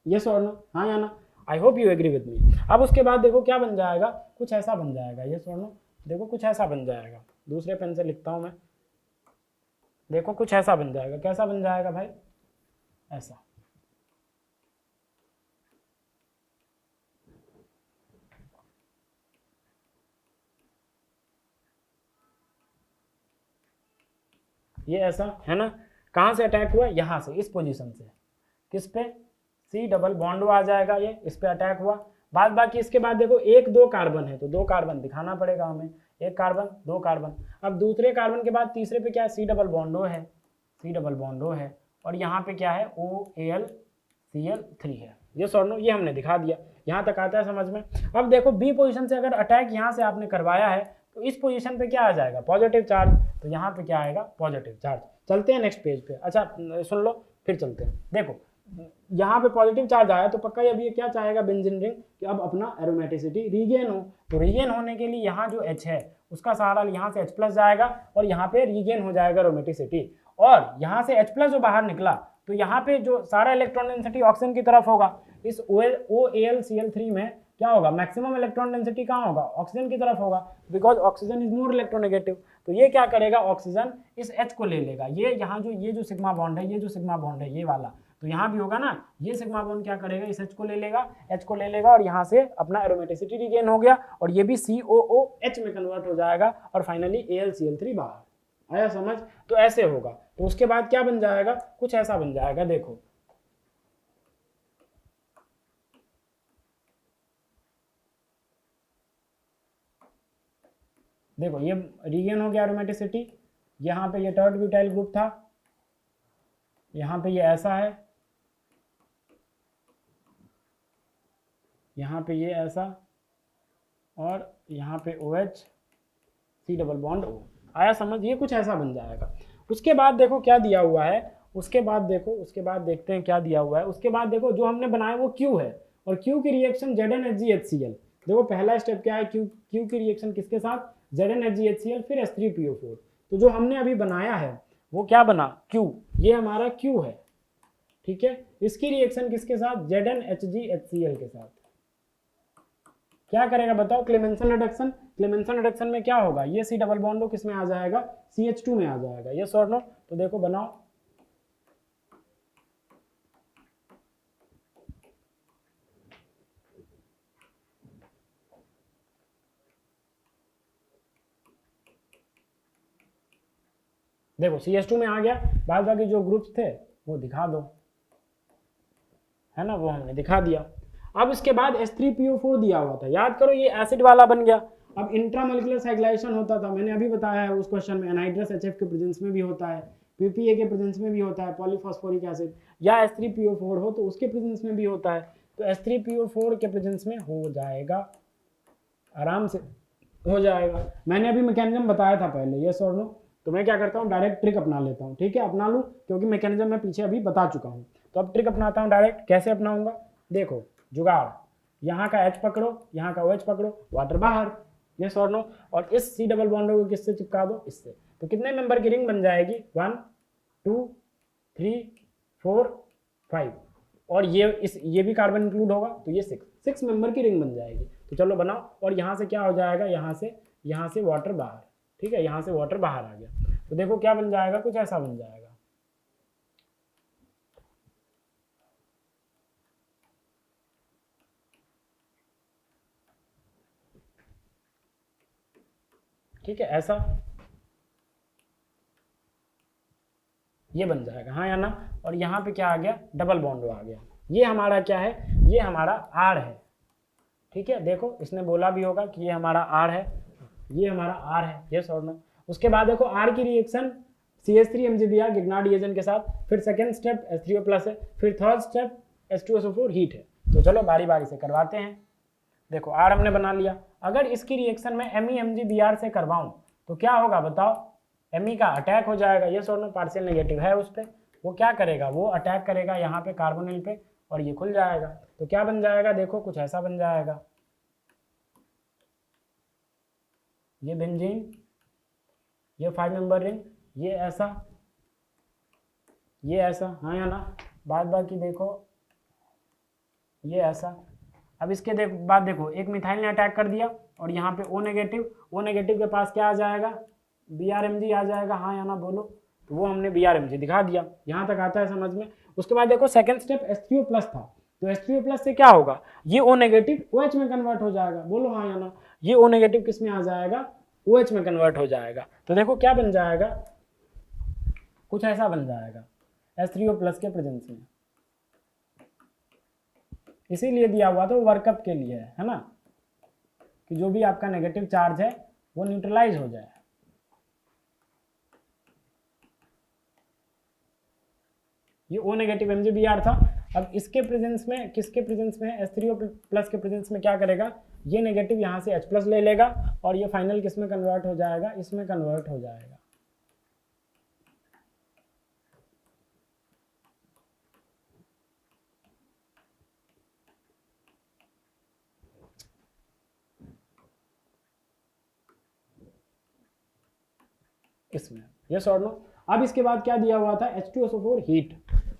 यस और नो, हाँ या ना, I hope you agree with me. अब उसके बाद देखो क्या बन जाएगा, कुछ ऐसा बन जाएगा, यस और नो, देखो कुछ ऐसा बन जाएगा, दूसरे पेन से लिखता हूँ मैं, देखो कुछ ऐसा बन जाएगा, कैसा बन जाएगा भाई, ऐसा, ये ऐसा है ना, कहाँ से अटैक हुआ, यहाँ से, इस पोजीशन से, किस पे, सी डबल बॉन्ड आ जाएगा, ये इस पे अटैक हुआ, बाद बाकी इसके बाद देखो एक दो कार्बन है तो दो कार्बन दिखाना पड़ेगा हमें, एक कार्बन दो कार्बन, अब दूसरे कार्बन के बाद तीसरे पे क्या है, सी डबल बॉन्डो है, सी डबल बॉन्डो है, और यहाँ पे क्या है, OAlCl3 है, ये सॉर्नो, ये हमने दिखा दिया, यहाँ तक आता है समझ में। अब देखो बी पोजीशन से अगर अटैक यहाँ से आपने करवाया है तो इस पोजीशन पे क्या आ जाएगा, पॉजिटिव चार्ज, तो यहाँ पे क्या आएगा, पॉजिटिव चार्ज। चलते हैं नेक्स्ट पेज पे, अच्छा सुन लो फिर चलते हैं। देखो यहाँ पे पॉजिटिव चार्ज आया तो पक्का अब ये क्या चाहेगा बेंजीन रिंग कि अब अपना एरोमेटिसिटी रीगेन हो, तो रीगेन होने के लिए यहाँ जो H है उसका सहारा यहाँ से H+ जाएगा और यहाँ पे रीगेन हो जाएगा एरोमेटिसिटी, और यहाँ से H+ जो बाहर निकला तो यहाँ पे जो सारा इलेक्ट्रॉन डेंसिटी ऑक्सीजन की तरफ होगा, इस OAlCl3 में क्या होगा, मैक्सिमम इलेक्ट्रॉन डेंसिटी कहाँ होगा, ऑक्सीजन की तरफ होगा, because oxygen is more electronegative. तो ये क्या करेगा, ऑक्सीजन इस H को ले लेगा, ये यहाँ जो ये जो सिग्मा बॉन्ड है, ये जो सिग्मा बॉन्ड है ये वाला, तो यहाँ भी होगा ना, ये सिग्मा बॉन्ड क्या करेगा, इस H को ले लेगा और यहाँ से अपना एरोमेटिसिटी रिगेन हो गया, और ये भी COOH में कन्वर्ट हो जाएगा, और फाइनली AlCl3 बाहर आया समझ। तो ऐसे होगा, तो उसके बाद क्या बन जाएगा, कुछ ऐसा बन जाएगा, देखो देखो ये रीगेन हो गया एरोमेटिसिटी, यहाँ पे ये टर्ड ब्यूटाइल ग्रुप था, यहाँ पे ये ऐसा है, यहाँ पे ये ऐसा, और यहाँ पे OH C double bond O। आया समझ? ये कुछ ऐसा बन जाएगा। उसके बाद देखो क्या दिया हुआ है, उसके बाद देखो, उसके बाद देखते हैं क्या दिया हुआ है। उसके बाद देखो जो हमने बनाया वो Q है, और Q की रिएक्शन ZnHgHCl। देखो पहला स्टेप क्या है, Q की रिएक्शन किसके साथ, ZnHgHCl, फिर H3PO4। तो जो हमने अभी बनाया है वो क्या बना, Q। ये हमारा Q है, ठीक है। इसकी रिएक्शन किसके साथ, ZnHgHCl के साथ। क्या करेगा बताओ, क्लेमेंसन रिडक्शन। क्लेमेंसन रिडक्शन में क्या होगा, ये C डबल बॉन्ड किस में आ जाएगा, CH2 में आ जाएगा। ये और नो? तो देखो बनाओ, देखो CH2 में आ गया। बाद बाकी जो ग्रुप्स थे वो दिखा दो, है ना, वो हमने दिखा दिया। अब इसके बाद H3PO4 दिया हुआ था, याद करो ये एसिड वाला बन गया। अब इंट्रामोलिकुलर साइक्लाइजेशन होता था, मैंने अभी बताया है उस क्वेश्चन में, एनहाइड्रस HF के प्रेजेंस में भी होता है, PPA के प्रेजेंस में भी होता है, पॉलीफॉस्फोरिक एसिड, या H3PO4 हो तो उसके प्रेजेंस में भी होता है। तो H3PO4 के प्रेजेंस में हो जाएगा, आराम से हो जाएगा। मैंने अभी मैकेनिज्म बताया था पहले, यस और नो। तो मैं क्या करता हूँ, डायरेक्ट ट्रिक अपना लेता हूँ, ठीक है, अपना लूँ, क्योंकि मैकेनिज्म मैं पीछे अभी बता चुका हूँ। तो अब ट्रिक अपनाता हूँ डायरेक्ट। कैसे अपनाऊंगा, देखो जुगाड़, यहाँ का H पकड़ो, यहाँ का OH पकड़ो, वाटर बाहर, यस और नो। और इस C डबल बॉन्ड को किससे चिपका दो, इससे। तो कितने मेंबर की रिंग बन जाएगी, 1 2 3 4 5, और ये भी कार्बन इंक्लूड होगा, तो ये 6 मेंबर की रिंग बन जाएगी। तो चलो बनाओ। और यहाँ से क्या हो जाएगा, यहाँ से वाटर बाहर, ठीक है, यहाँ से वाटर बाहर आ गया। तो देखो क्या बन जाएगा, कुछ ऐसा बन जाएगा। ठीक है, ऐसा ये बन जाएगा, हाँ या ना। और यहाँ पे क्या आ गया, डबल बॉन्ड आ गया। ये हमारा क्या है, ये हमारा आर है, ठीक है। देखो इसने बोला भी होगा कि ये हमारा आर है, ये हमारा आर है, यस और नो। उसके बाद देखो आर की रिएक्शन CH3MgBr गिग्नार्ड रिएजेंट के साथ, फिर सेकेंड स्टेप H3O+ है, फिर थर्ड स्टेप H2SO4 हीट है। तो चलो बारी बारी से करवाते हैं। देखो आर हमने बना लिया। अगर इसकी रिएक्शन में MeMgBr से करवाऊं तो क्या होगा बताओ, Me का अटैक हो जाएगा, ये और नो, पार्शियल नेगेटिव है उस पर। वो क्या करेगा, वो अटैक करेगा यहाँ पे कार्बोनिल पे, और ये खुल जाएगा। तो क्या बन जाएगा, देखो कुछ ऐसा बन जाएगा, ये बेंजीन, ये 5 मेंबर रिंग, ये ऐसा, ये ऐसा, हाँ या ना। बाद बाकी देखो ये ऐसा। अब इसके बाद देखो एक मिथाइल ने अटैक कर दिया, और यहाँ पे O नेगेटिव के पास क्या आ जाएगा, BrMg आ जाएगा, हाँ या ना बोलो। तो वो हमने BrMg दिखा दिया, यहाँ तक आता है समझ में। उसके बाद देखो सेकंड स्टेप H3O+ था, तो H3O+ से क्या होगा, ये O नेगेटिव OH में कन्वर्ट हो जाएगा, बोलो हाँ या ना। ये O नेगेटिव किस में आ जाएगा, OH में कन्वर्ट हो जाएगा। तो देखो क्या बन जाएगा, कुछ ऐसा बन जाएगा H3O+ के प्रेजेंस में। इसीलिए दिया हुआ था, वो वर्कअप के लिए है ना, कि जो भी आपका नेगेटिव चार्ज है वो न्यूट्रलाइज हो जाए। ये O नेगेटिव MgBr था। अब इसके प्रेजेंस में, किसके प्रेजेंस में, H3O+ के प्रेजेंस में क्या करेगा, ये नेगेटिव यहाँ से H+ ले लेगा, और ये फाइनल किस में कन्वर्ट हो जाएगा, इसमें कन्वर्ट हो जाएगा। इसमें, यस और नो। अब इसके बाद क्या दिया हुआ था, H2SO4 हीट।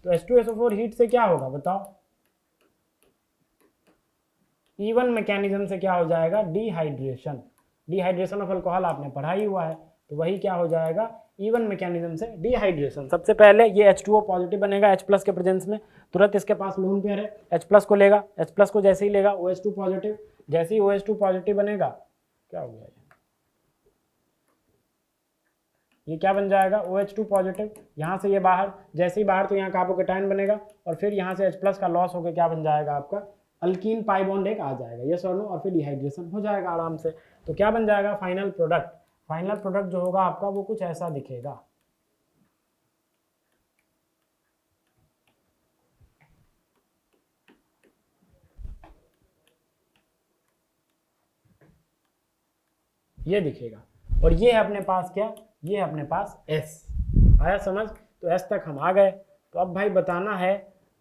तो H2SO4 हीट से क्या होगा बताओ, इवन मैकेनिज्म से क्या हो जाएगा, डिहाइड्रेशन ऑफ अल्कोहल आपने पढ़ा ही हुआ है। तो वही क्या हो जाएगा, इवन मैकेनिज्म से डिहाइड्रेशन। सबसे पहले ये H2O पॉजिटिव बनेगा H+ के प्रेजेंस में, तुरंत इसके पास लोन पेयर है, H+ को लेगा, H+ को जैसे ही लेगा OH2 पॉजिटिव, जैसे ही OH2 पॉजिटिव बनेगा, क्या हो गया, ये क्या बन जाएगा, OH2 पॉजिटिव, यहाँ से ये बाहर, जैसे ही बाहर तो यहाँ कार्बोकेटायन बनेगा, और फिर यहाँ से H+ का लॉस होकर क्या बन जाएगा आपका, अल्कीन पाई बॉन्ड एक आ जाएगा, यस और नो, और फिर डिहाइड्रेशन हो जाएगा आराम से। तो क्या बन जाएगा फाइनल प्रोडक्ट जो होगा आपका वो कुछ ऐसा दिखेगा। ये दिखेगा। और ये है अपने पास क्या, ये है अपने पास एस। आया समझ? तो एस तक हम आ गए। तो अब भाई बताना है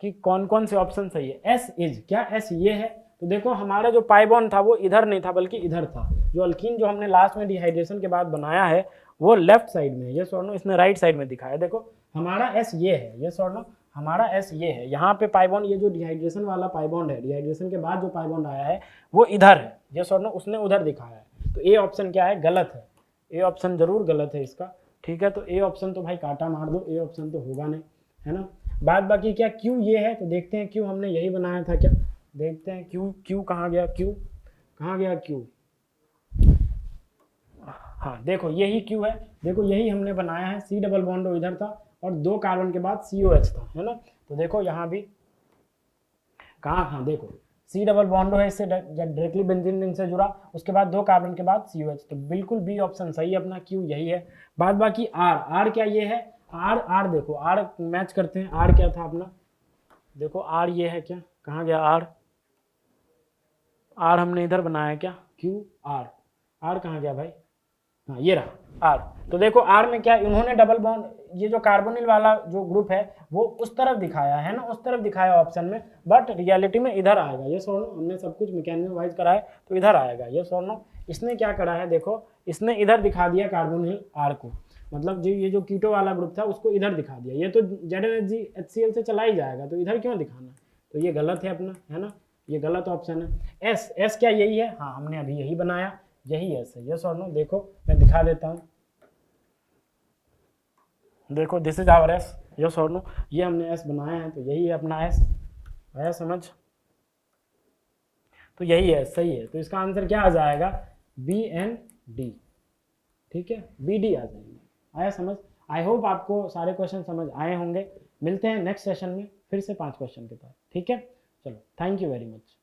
कि कौन कौन से ऑप्शन सही है। एस इज क्या, एस ये है। तो देखो हमारा जो पाई बॉन्ड था वो इधर नहीं था बल्कि इधर था। जो अल्कीन जो हमने लास्ट में डिहाइड्रेशन के बाद बनाया है वो लेफ्ट साइड में है, ये सोनो इसने राइट साइड में दिखाया। देखो हमारा एस ये है, ये सोनो हमारा एस ये है। यहाँ पे पाई बॉन्ड, ये जो डिहाइड्रेशन वाला पाई बॉन्ड है, डिहाइड्रेशन के बाद जो पाई बॉन्ड आया है वो इधर है, ये सोनो उसने उधर दिखाया है। तो ए ऑप्शन क्या है, गलत है। ए ऑप्शन जरूर गलत है इसका, ठीक है। तो ए ऑप्शन तो भाई काटा मार दो, ए ऑप्शन तो होगा नहीं, है ना। बाद बाकी क्या क्यू ये है, तो देखते हैं क्यू हमने यही बनाया था क्या, देखते हैं क्यू, क्यू कहाँ गया, क्यू कहाँ गया क्यू। हाँ देखो यही क्यू है, देखो यही हमने बनाया है। सी डबल बॉन्ड इधर था और 2 कार्बन के बाद COH था, है ना। तो देखो यहाँ भी कहाँ, हाँ देखो सी डबल बॉन्ड है, इससे डायरेक्टली बेंजीन रिंग से जुड़ा, उसके बाद 2 कार्बन के बाद COH। तो बिल्कुल बी ऑप्शन सही है अपना, क्यू यही है। बाद बाकी आर, आर क्या ये है, आर, आर देखो आर मैच करते हैं। आर क्या था अपना, देखो आर ये है क्या, कहाँ गया आर, आर हमने इधर बनाया क्या, क्यू आर, आर कहाँ गया भाई, हाँ ये रहा आर। तो देखो आर में क्या, इन्होंने डबल बॉन्ड, ये जो कार्बोनिल वाला जो ग्रुप है वो उस तरफ दिखाया है ना, उस तरफ दिखाया ऑप्शन में, बट रियलिटी में इधर आएगा। ये सोनो हमने सब कुछ मैकेनिज्म वाइज करा है तो इधर आएगा। ये सोनो इसने क्या करा है, देखो इसने इधर दिखा दिया कार्बोनिल आर को, मतलब जो ये जो कीटो वाला ग्रुप था उसको इधर दिखा दिया। ये तो ZnHCl से चला ही जाएगा, तो इधर क्यों दिखाना। तो ये गलत है अपना, है ना, ये गलत ऑप्शन है। एस, एस क्या यही है, हाँ हमने अभी यही बनाया, यही एस है। यस और नो, देखो मैं दिखा देता हूँ, देखो this is our S. Yes और नो, ये हमने एस बनाया है तो यही है अपना एस। आया समझ, तो यही है, सही है। तो इसका आंसर क्या आ जाएगा, BND, ठीक है, BD आ जाएगा। आया समझ। आई होप आपको सारे क्वेश्चन समझ आए होंगे। मिलते हैं नेक्स्ट सेशन में फिर से 5 क्वेश्चन के साथ, ठीक है। चलो थैंक यू वेरी मच।